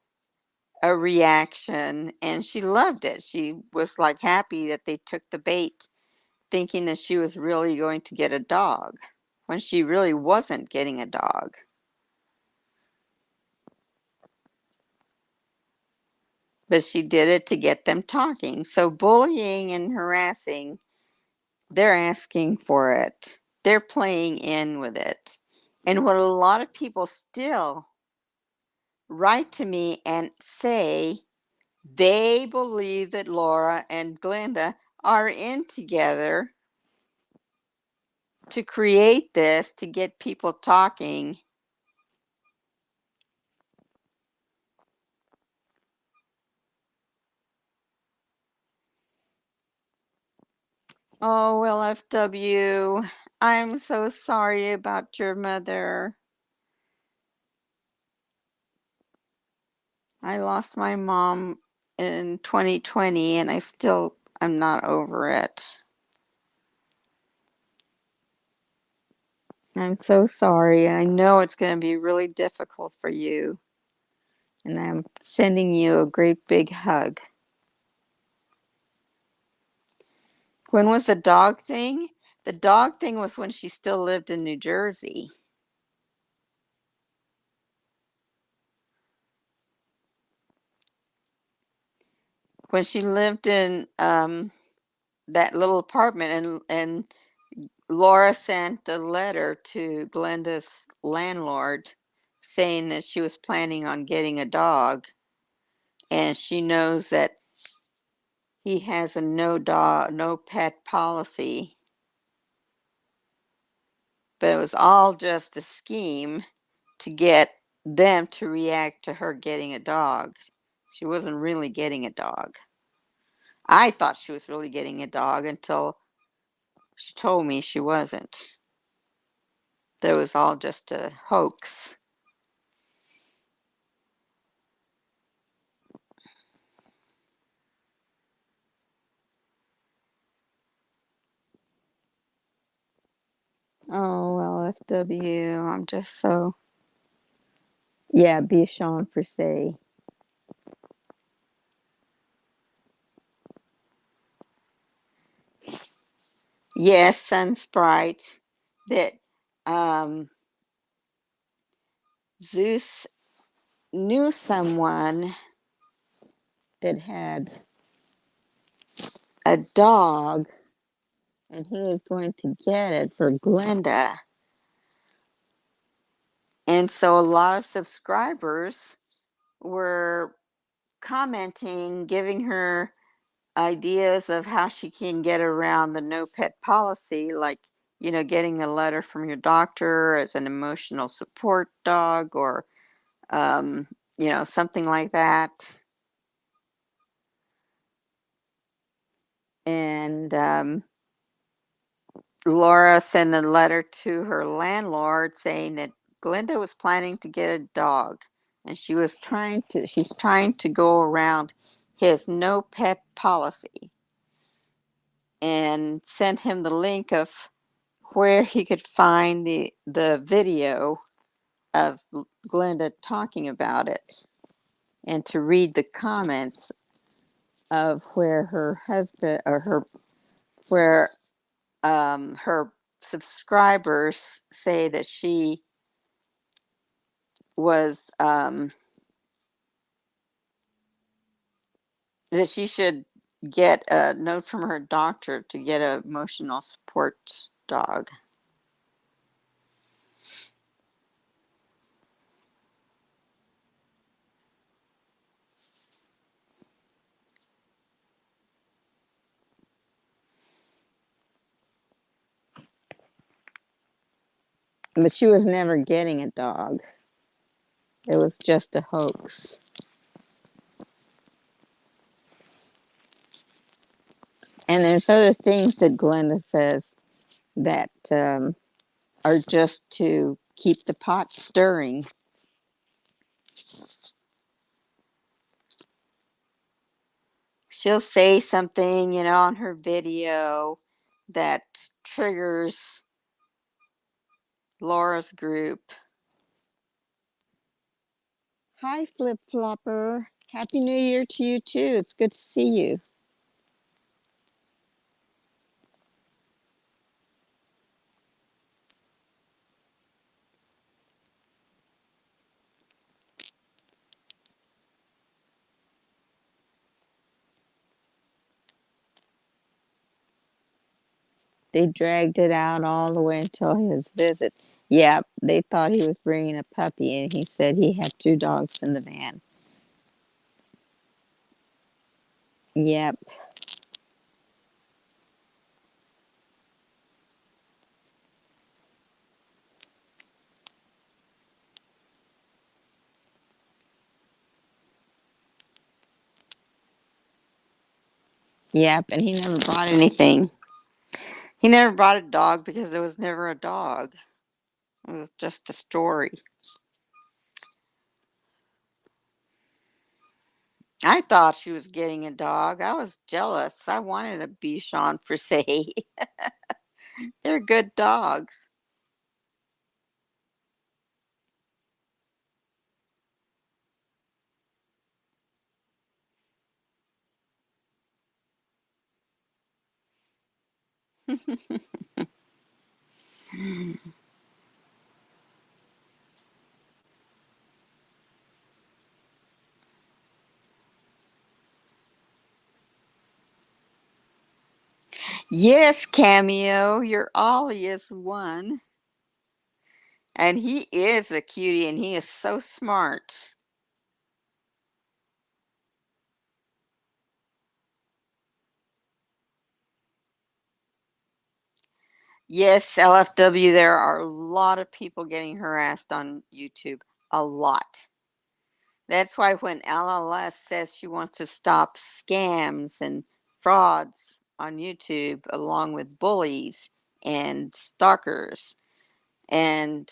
a reaction and she loved it. She was like happy that they took the bait, thinking that she was really going to get a dog when she really wasn't getting a dog. But she did it to get them talking. So bullying and harassing, they're asking for it. They're playing in with it. And what a lot of people still write to me and say they believe that Laura and Glenda are in together to create this, to get people talking. Oh, well, FW, I'm so sorry about your mother. I lost my mom in 2020 and I'm not over it. I'm so sorry. I know it's going to be really difficult for you. And I'm sending you a great big hug. When was the dog thing? The dog thing was when she still lived in New Jersey. When she lived in that little apartment and Laura sent a letter to Glenda's landlord saying that she was planning on getting a dog and she knows that he has a no pet policy, but it was all just a scheme to get them to react to her getting a dog. She wasn't really getting a dog. I thought she was really getting a dog until she told me she wasn't. That was all just a hoax. Oh, well, FW, I'm just so. Yeah, Bichon for say. Yes, Sunsprite. That um, Zeus knew someone that had a dog and he was going to get it for Glenda. And so a lot of subscribers were commenting, giving her ideas of how she can get around the no pet policy, like, getting a letter from your doctor as an emotional support dog or, something like that. And Laura sent a letter to her landlord saying that Glenda was planning to get a dog, and she's trying to go around his no pet policy, and sent him the link of where he could find the video of Glenda talking about it, and to read the comments of where her husband or where her subscribers say that she was that she should get a note from her doctor to get an emotional support dog. But she was never getting a dog. It was just a hoax. And there's other things that Glenda says that are just to keep the pot stirring. She'll say something, on her video that triggers Laura's group. Hi, Flip Flopper. Happy New Year to you, too. It's good to see you. They dragged it out all the way until his visit. Yeah, they thought he was bringing a puppy, and he said he had 2 dogs in the van. Yep. Yep, and he never brought anything. He never brought a dog because there was never a dog. It was just a story. I thought she was getting a dog. I was jealous. I wanted a Bichon Frise. They're good dogs. Yes, Cameo, your Ollie is one. And he is a cutie, and he is so smart. Yes, LFW, there are a lot of people getting harassed on YouTube. A lot. That's why when LLS says she wants to stop scams and frauds on YouTube, along with bullies and stalkers, and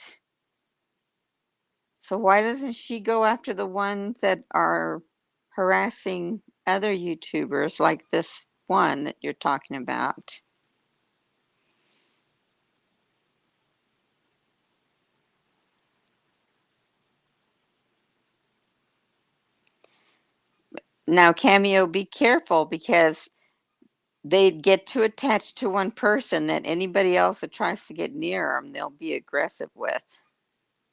so why doesn't she go after the ones that are harassing other YouTubers like this one that you're talking about? Now, Cameo, be careful because they get too attached to one person that anybody else that tries to get near them, they'll be aggressive with.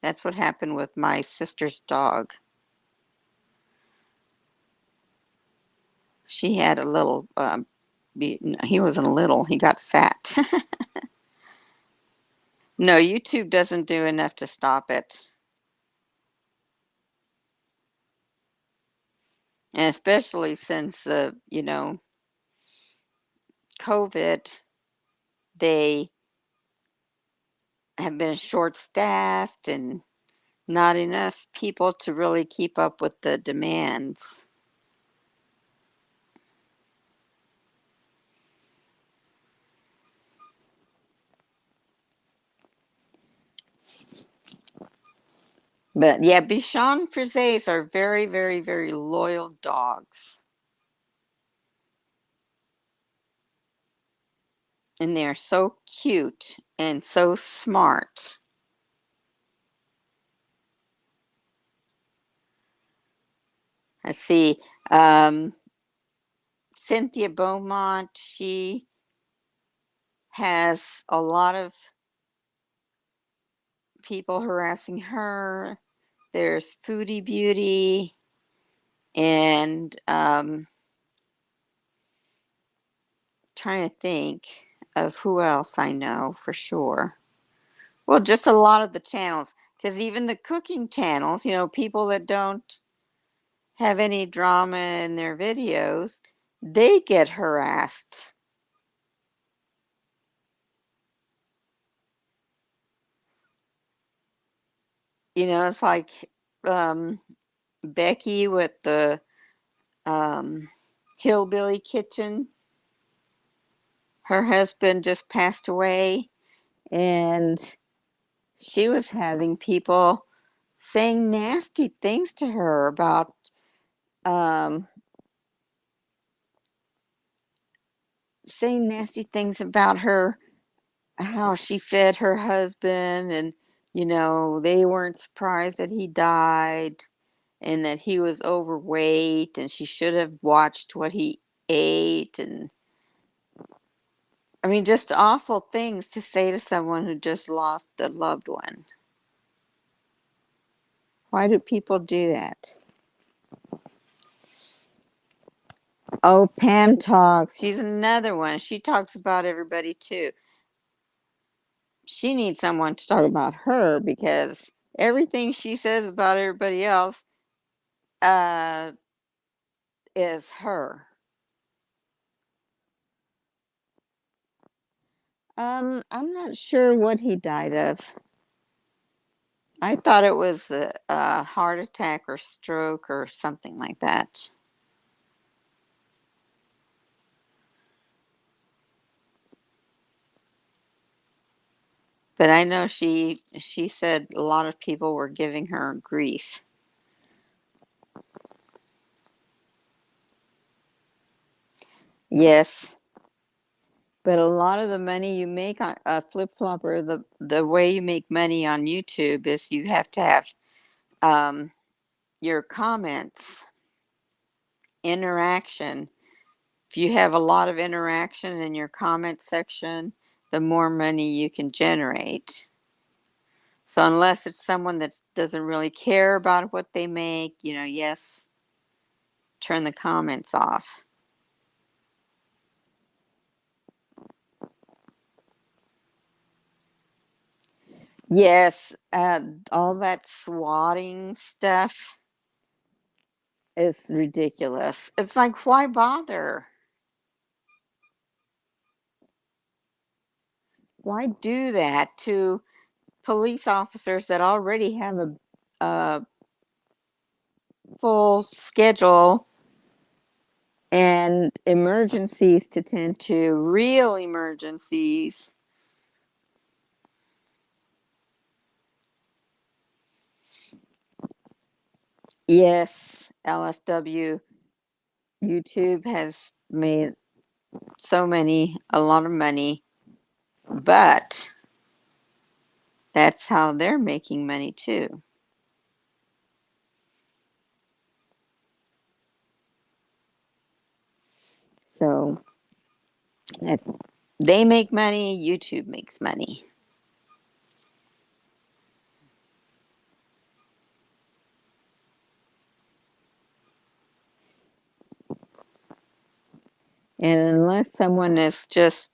That's what happened with my sister's dog. She had a little, he wasn't little, he got fat. No, YouTube doesn't do enough to stop it. And especially since, COVID, they have been short staffed and not enough people to really keep up with the demands. But yeah, Bichon Frises are very, very, very loyal dogs. And they're so cute and so smart. Let's see. Cynthia Beaumont, she has a lot of people harassing her. There's Foodie Beauty and trying to think of who else I know for sure. Well, just a lot of the channels, because even the cooking channels, people that don't have any drama in their videos, they get harassed. It's like um, Becky with the um, Hillbilly Kitchen. Her husband just passed away, and she was having people saying nasty things to her about um, saying nasty things about her, how she fed her husband, and they weren't surprised that he died and that he was overweight and she should have watched what he ate. And I mean, just awful things to say to someone who just lost a loved one. Why do people do that? Oh, Pam talks. She's another one. She talks about everybody too. She needs someone to talk about her because everything she says about everybody else uh, is her. I'm not sure what he died of. I thought it was a heart attack or stroke or something like that. But I know she said a lot of people were giving her grief. Yes, but a lot of the money you make on a flip flopper, the way you make money on YouTube is you have to have um, your comments, interaction. If you have a lot of interaction in your comment section, the more money you can generate. So unless it's someone that doesn't really care about what they make, yes, turn the comments off. Yes, all that swatting stuff is ridiculous. It's like, why bother? Why do that to police officers that already have a full schedule and emergencies to tend to, real emergencies? Yes, LFW. YouTube has made a lot of money, but that's how they're making money too. So if they make money, YouTube makes money. And unless someone is just,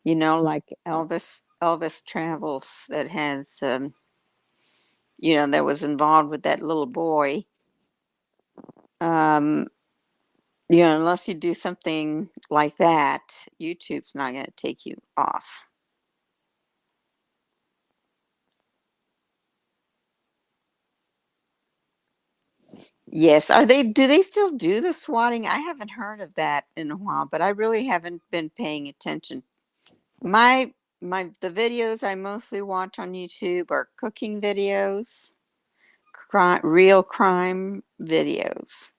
like Elvis Travels, that has, that was involved with that little boy, um, unless you do something like that, YouTube's not going to take you off. Yes. Do they still do the swatting? I haven't heard of that in a while, but I really haven't been paying attention. My the videos I mostly watch on YouTube are cooking videos. real crime videos.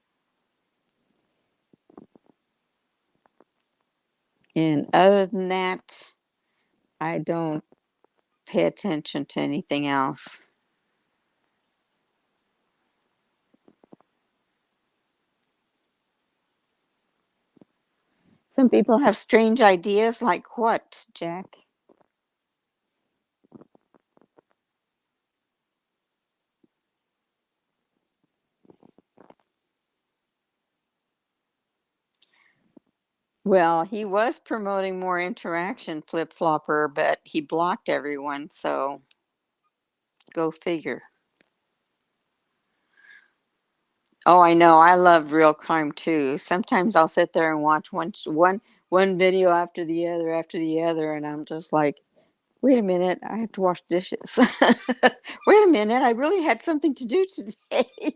And other than that, I don't pay attention to anything else. Some people have strange ideas, like what, Jack? Well, he was promoting more interaction, Flip Flopper, but he blocked everyone, so go figure. Oh, I know. I love real crime too. Sometimes I'll sit there and watch one video after the other, and I'm just like, wait a minute, I have to wash dishes. Wait a minute, I really had something to do today.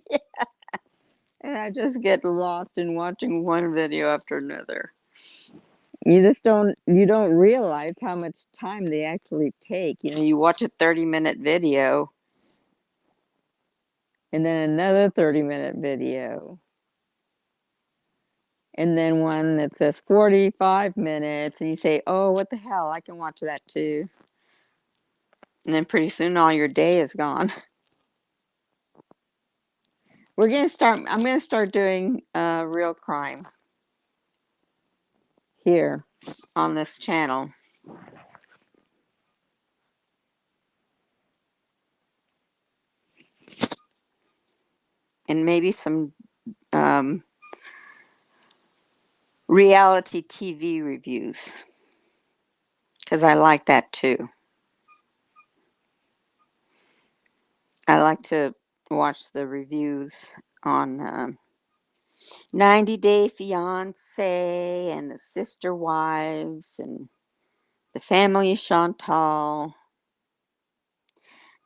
And I just get lost in watching one video after another. You don't realize how much time they actually take. You watch a 30-minute video and then another 30-minute video. And then one that says 45 minutes, and you say, oh, what the hell, I can watch that too. And then pretty soon all your day is gone. I'm going to start doing real crime here on this channel. And maybe some reality TV reviews, because I like that too. I like to watch the reviews on 90 Day Fiance and the Sister Wives and the Family Chantal.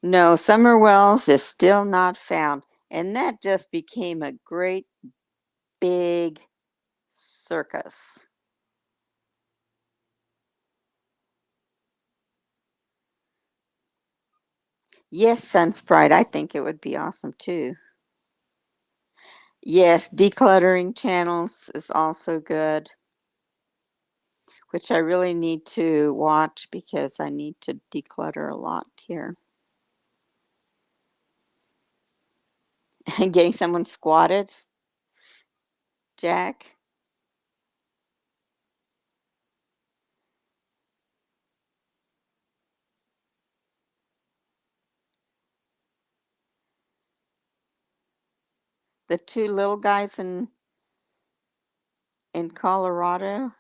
No, Summer Wells is still not found, and that just became a great big circus. Yes, Sunsprite, I think it would be awesome too. Yes, decluttering channels is also good, which I really need to watch because I need to declutter a lot here. And getting someone squatted, Jack. The two little guys in Colorado.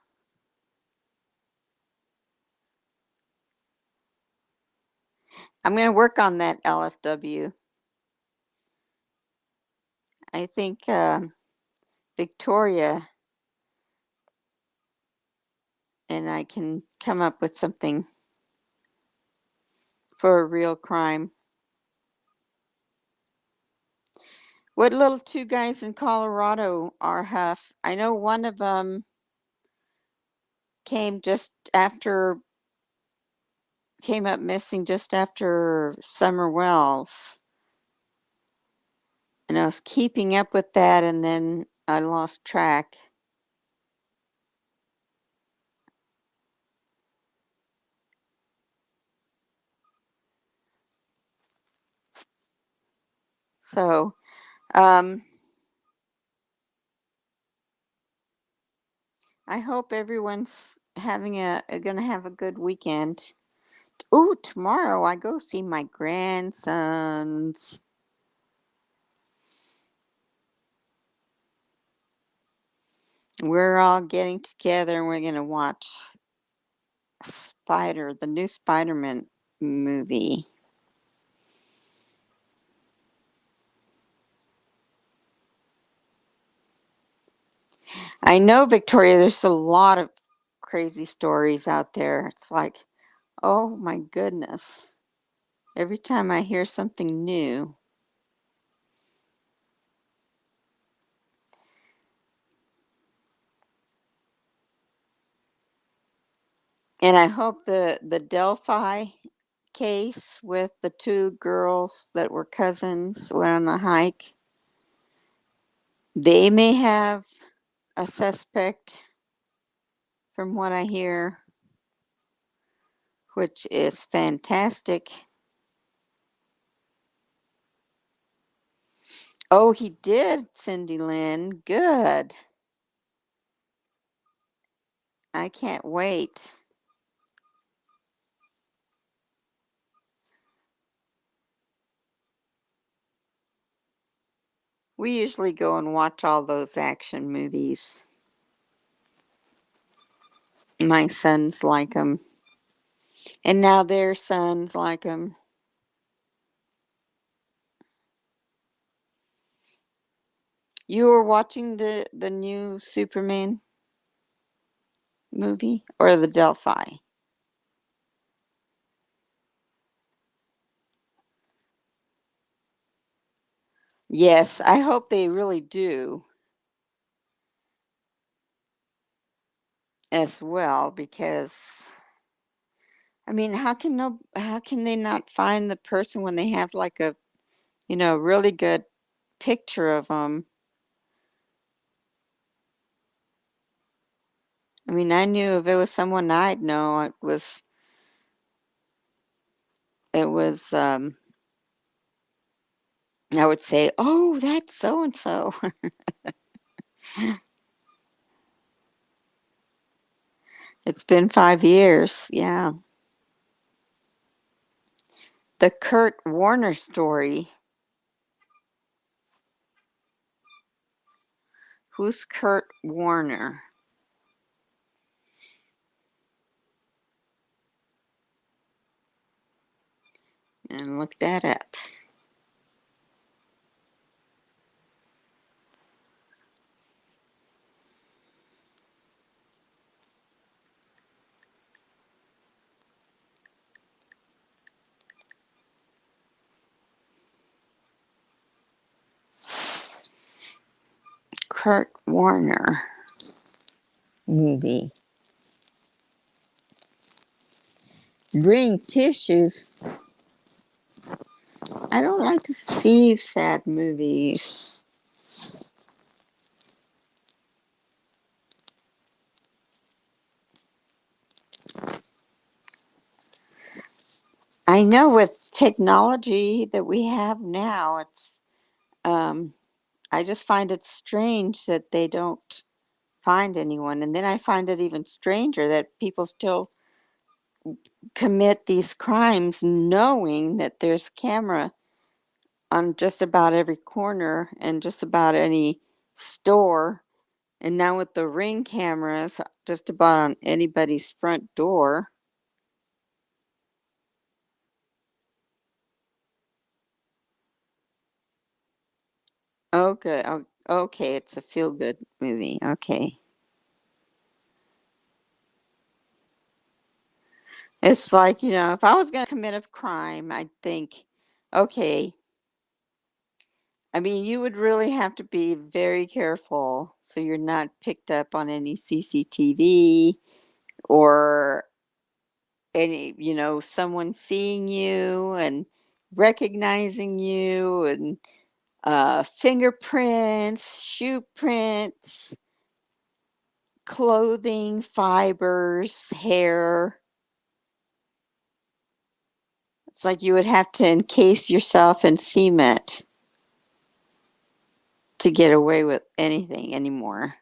I'm going to work on that LFW. I think Victoria and I can come up with something for a real crime. What little two guys in Colorado are half? I know one of them came up missing just after Summer Wells. And I was keeping up with that, and then I lost track. So, I hope everyone's gonna have a good weekend. Oh, tomorrow I go see my grandsons. We're all getting together and we're gonna watch the new Spider-Man movie. I know, Victoria, there's a lot of crazy stories out there. It's like, oh my goodness. Every time I hear something new. And I hope the Delphi case with the two girls that were cousins went on a hike. They may have a suspect, from what I hear, which is fantastic. Oh, he did, Cindy Lynn. Good. I can't wait. We usually go and watch all those action movies. My sons like them. And now their sons like them. You were watching the new Superman movie or the Delphi? Yes, I hope they really do as well because I mean, how can they not find the person when they have like a, really good picture of them? I mean, I knew if it was someone I'd know, it was I would say, "Oh, that's so and so." It's been 5 years. Yeah. The Kurt Warner story. Who's Kurt Warner? And look that up. Kurt Warner movie. Bring tissues. I don't like to see sad movies. I know with technology that we have now, um, I just find it strange that they don't find anyone. And then I find it even stranger that people still commit these crimes knowing that there's camera on just about every corner and just about any store. And now with the Ring cameras, just about on anybody's front door. Okay, okay, it's a feel good movie. Okay. It's like, if I was going to commit a crime, I'd think, okay, I mean, you would really have to be very careful so you're not picked up on any CCTV or any, someone seeing you and recognizing you and fingerprints, shoe prints, clothing, fibers, hair. It's like you would have to encase yourself in cement to get away with anything anymore.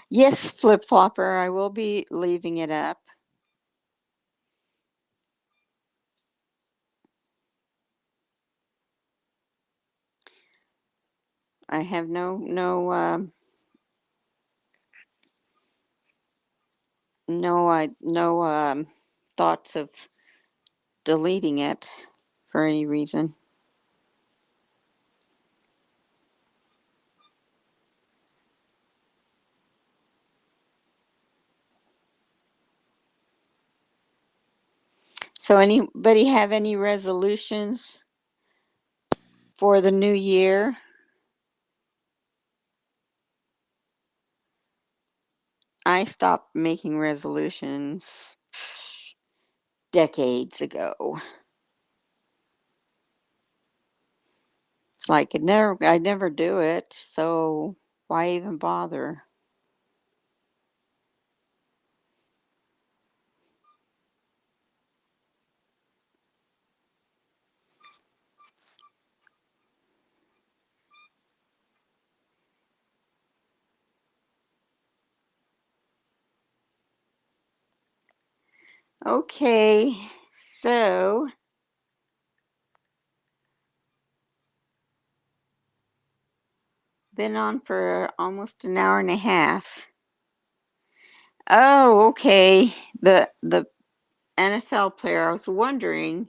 Yes, Flip Flopper, I will be leaving it up. I have no thoughts of deleting it for any reason. So anybody have any resolutions for the new year? I stopped making resolutions decades ago. It's like I never do it, so why even bother? Okay, so been on for almost an hour and a half. Oh, okay. The NFL player. I was wondering.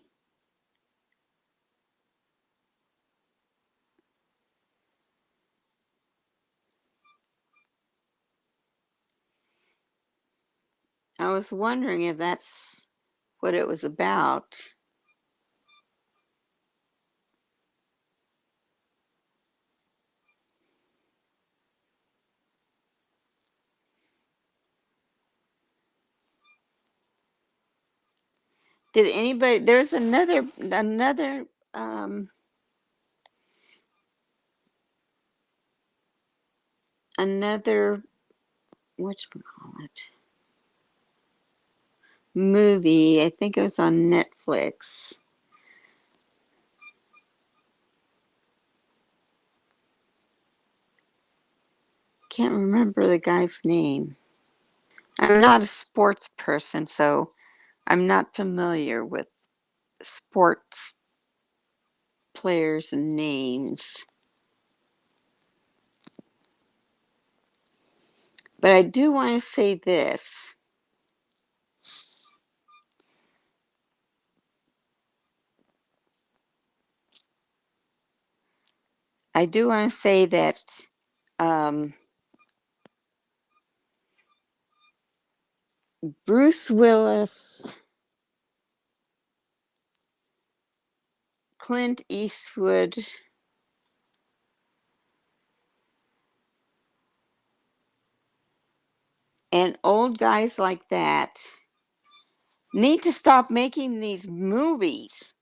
I was wondering if that's what it was about. Did anybody? There's um another whatchamacallit movie. I think it was on Netflix. Can't remember the guy's name. I'm not a sports person, so I'm not familiar with sports players' names. But I do want to say this. I do want to say that um, Bruce Willis, Clint Eastwood, and old guys like that need to stop making these movies.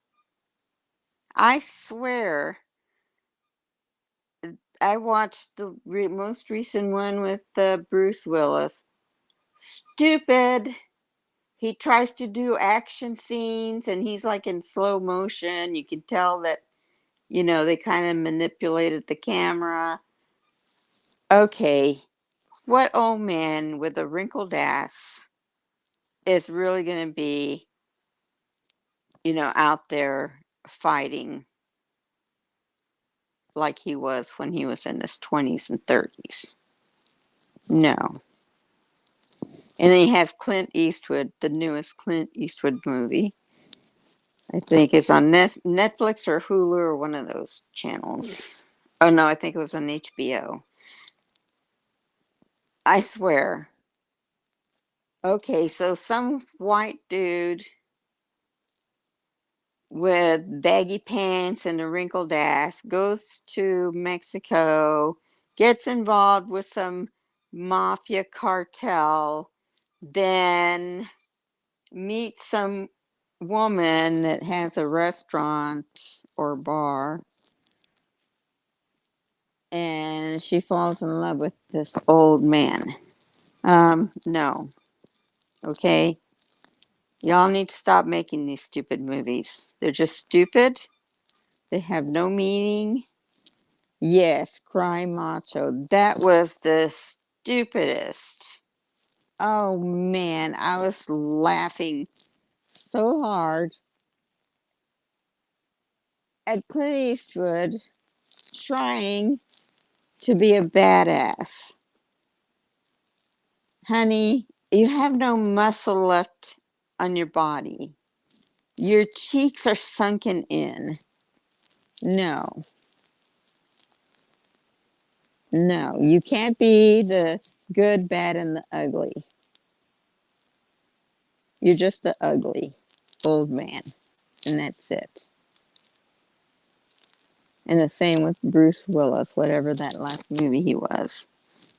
I swear, I watched the most recent one with Bruce Willis. Stupid. He tries to do action scenes and he's like in slow motion. You can tell that, they kind of manipulated the camera. Okay, what old man with a wrinkled ass is really going to be, out there fighting like he was when he was in his 20s and 30s? No. And then you have Clint Eastwood, the newest Clint Eastwood movie. I think it's on Netflix or Hulu or one of those channels. Oh no, I think it was on HBO. I swear. Okay, so some white dude with baggy pants and a wrinkled ass goes to Mexico, gets involved with some mafia cartel, then meets some woman that has a restaurant or bar, and she falls in love with this old man. No. Okay. Y'all need to stop making these stupid movies. They're just stupid. They have no meaning. Yes, Cry Macho. That was the stupidest. Oh man, I was laughing so hard at Clint Eastwood trying to be a badass. Honey, you have no muscle left on your body. Your cheeks are sunken in. No, no, you can't be the good, bad, and the ugly. You're just the ugly old man, and that's it. And the same with Bruce Willis, whatever that last movie he was.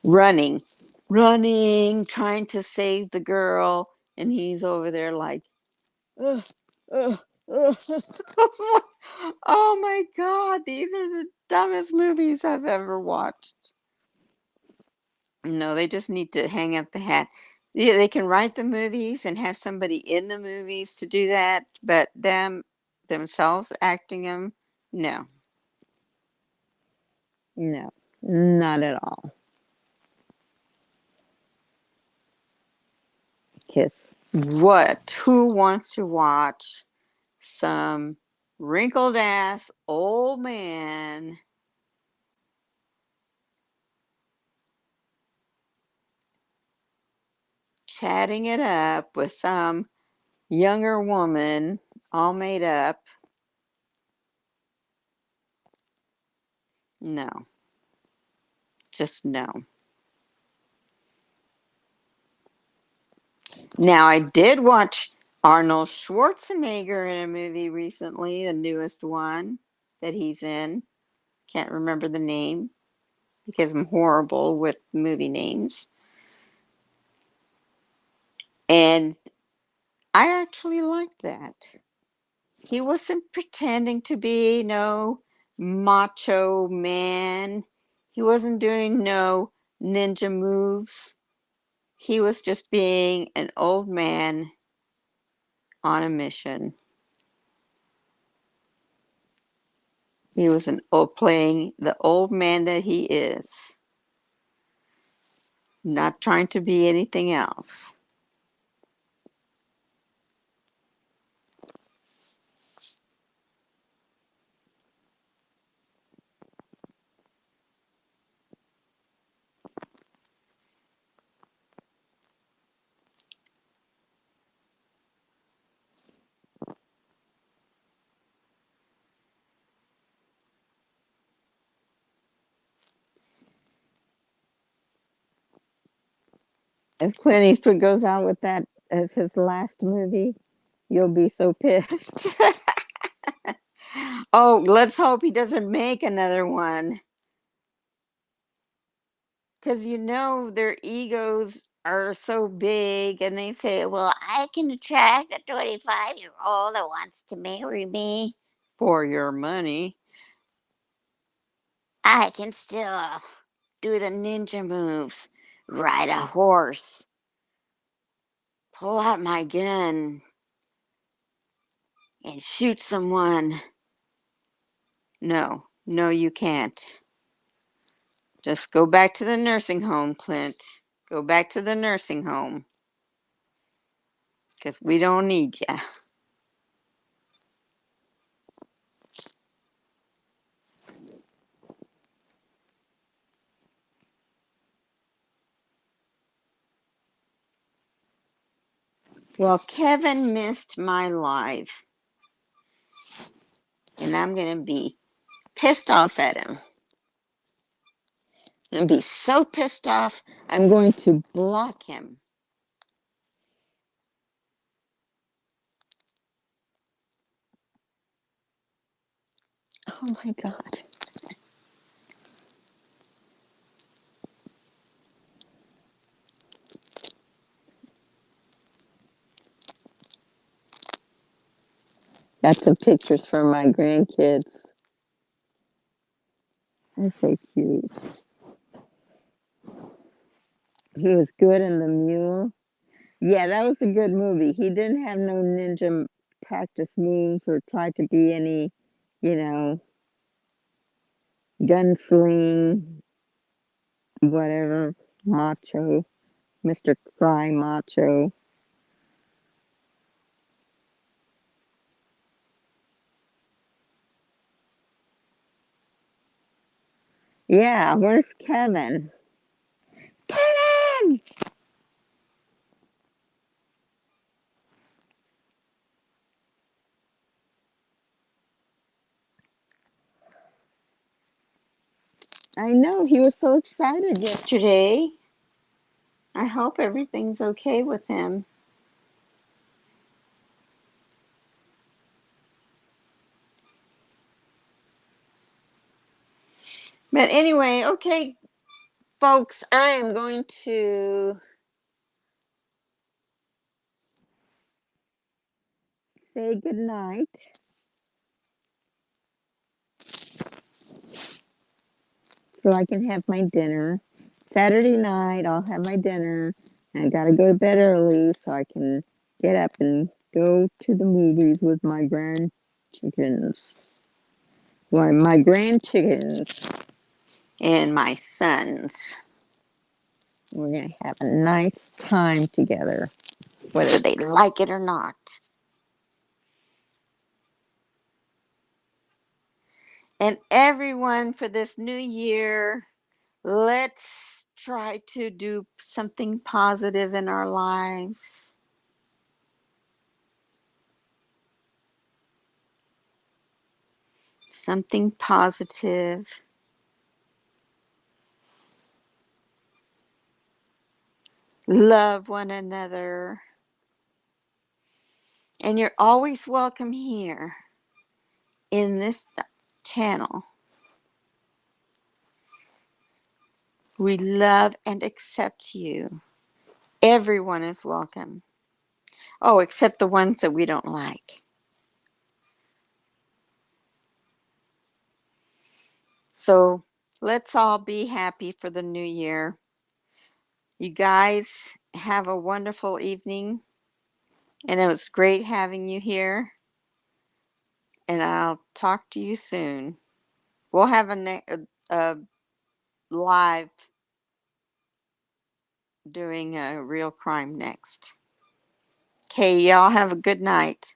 Running. running, trying to save the girl, and he's over there like, ugh, ugh, ugh. I was like, oh my God, these are the dumbest movies I've ever watched. No, they just need to hang up the hat. Yeah, they can write the movies and have somebody in the movies to do that, but themselves acting them, no, no, not at all. Kiss. What? Who wants to watch some wrinkled ass old man chatting it up with some younger woman all made up? No, just no. Now, I did watch Arnold Schwarzenegger in a movie recently, the newest one that he's in. Can't remember the name because I'm horrible with movie names. And I actually liked that. He wasn't pretending to be no macho man. He wasn't doing no ninja moves. He was just being an old man on a mission. He was playing the old man that he is, not trying to be anything else. If Clint Eastwood goes out with that as his last movie, you'll be so pissed. Oh, let's hope he doesn't make another one. Because their egos are so big, and they say, well, I can attract a 25-year-old that wants to marry me for your money. I can still do the ninja moves, ride a horse, pull out my gun, and shoot someone. No, no, you can't. Just go back to the nursing home, Clint. Go back to the nursing home. Because we don't need you. Well, Kevin missed my live, and I'm going to be pissed off at him. I'm going to be so pissed off, I'm going to block him. Oh my God. Got some pictures from my grandkids. They're so cute. He was good in The Mule. Yeah, that was a good movie. He didn't have no ninja practice moves or try to be any, you know, gunsling, whatever, macho, Mr. Cry Macho. Yeah, where's Kevin? Kevin! I know, he was so excited yesterday. I hope everything's okay with him. But anyway, okay, folks, I am going to say good night. So I can have my dinner. Saturday night, I'll have my dinner. And I gotta go to bed early so I can get up and go to the movies with my grand chickens. Well, my grand chickens and my sons. We're gonna have a nice time together, whether they like it or not. And everyone, for this new year, let's try to do something positive in our lives. Something positive. Love one another. And you're always welcome here in this channel. We love and accept you. Everyone is welcome. Oh, except the ones that we don't like. So let's all be happy for the new year. You guys have a wonderful evening. And it was great having you here. And I'll talk to you soon. We'll have a live doing a real crime next. Okay, y'all have a good night.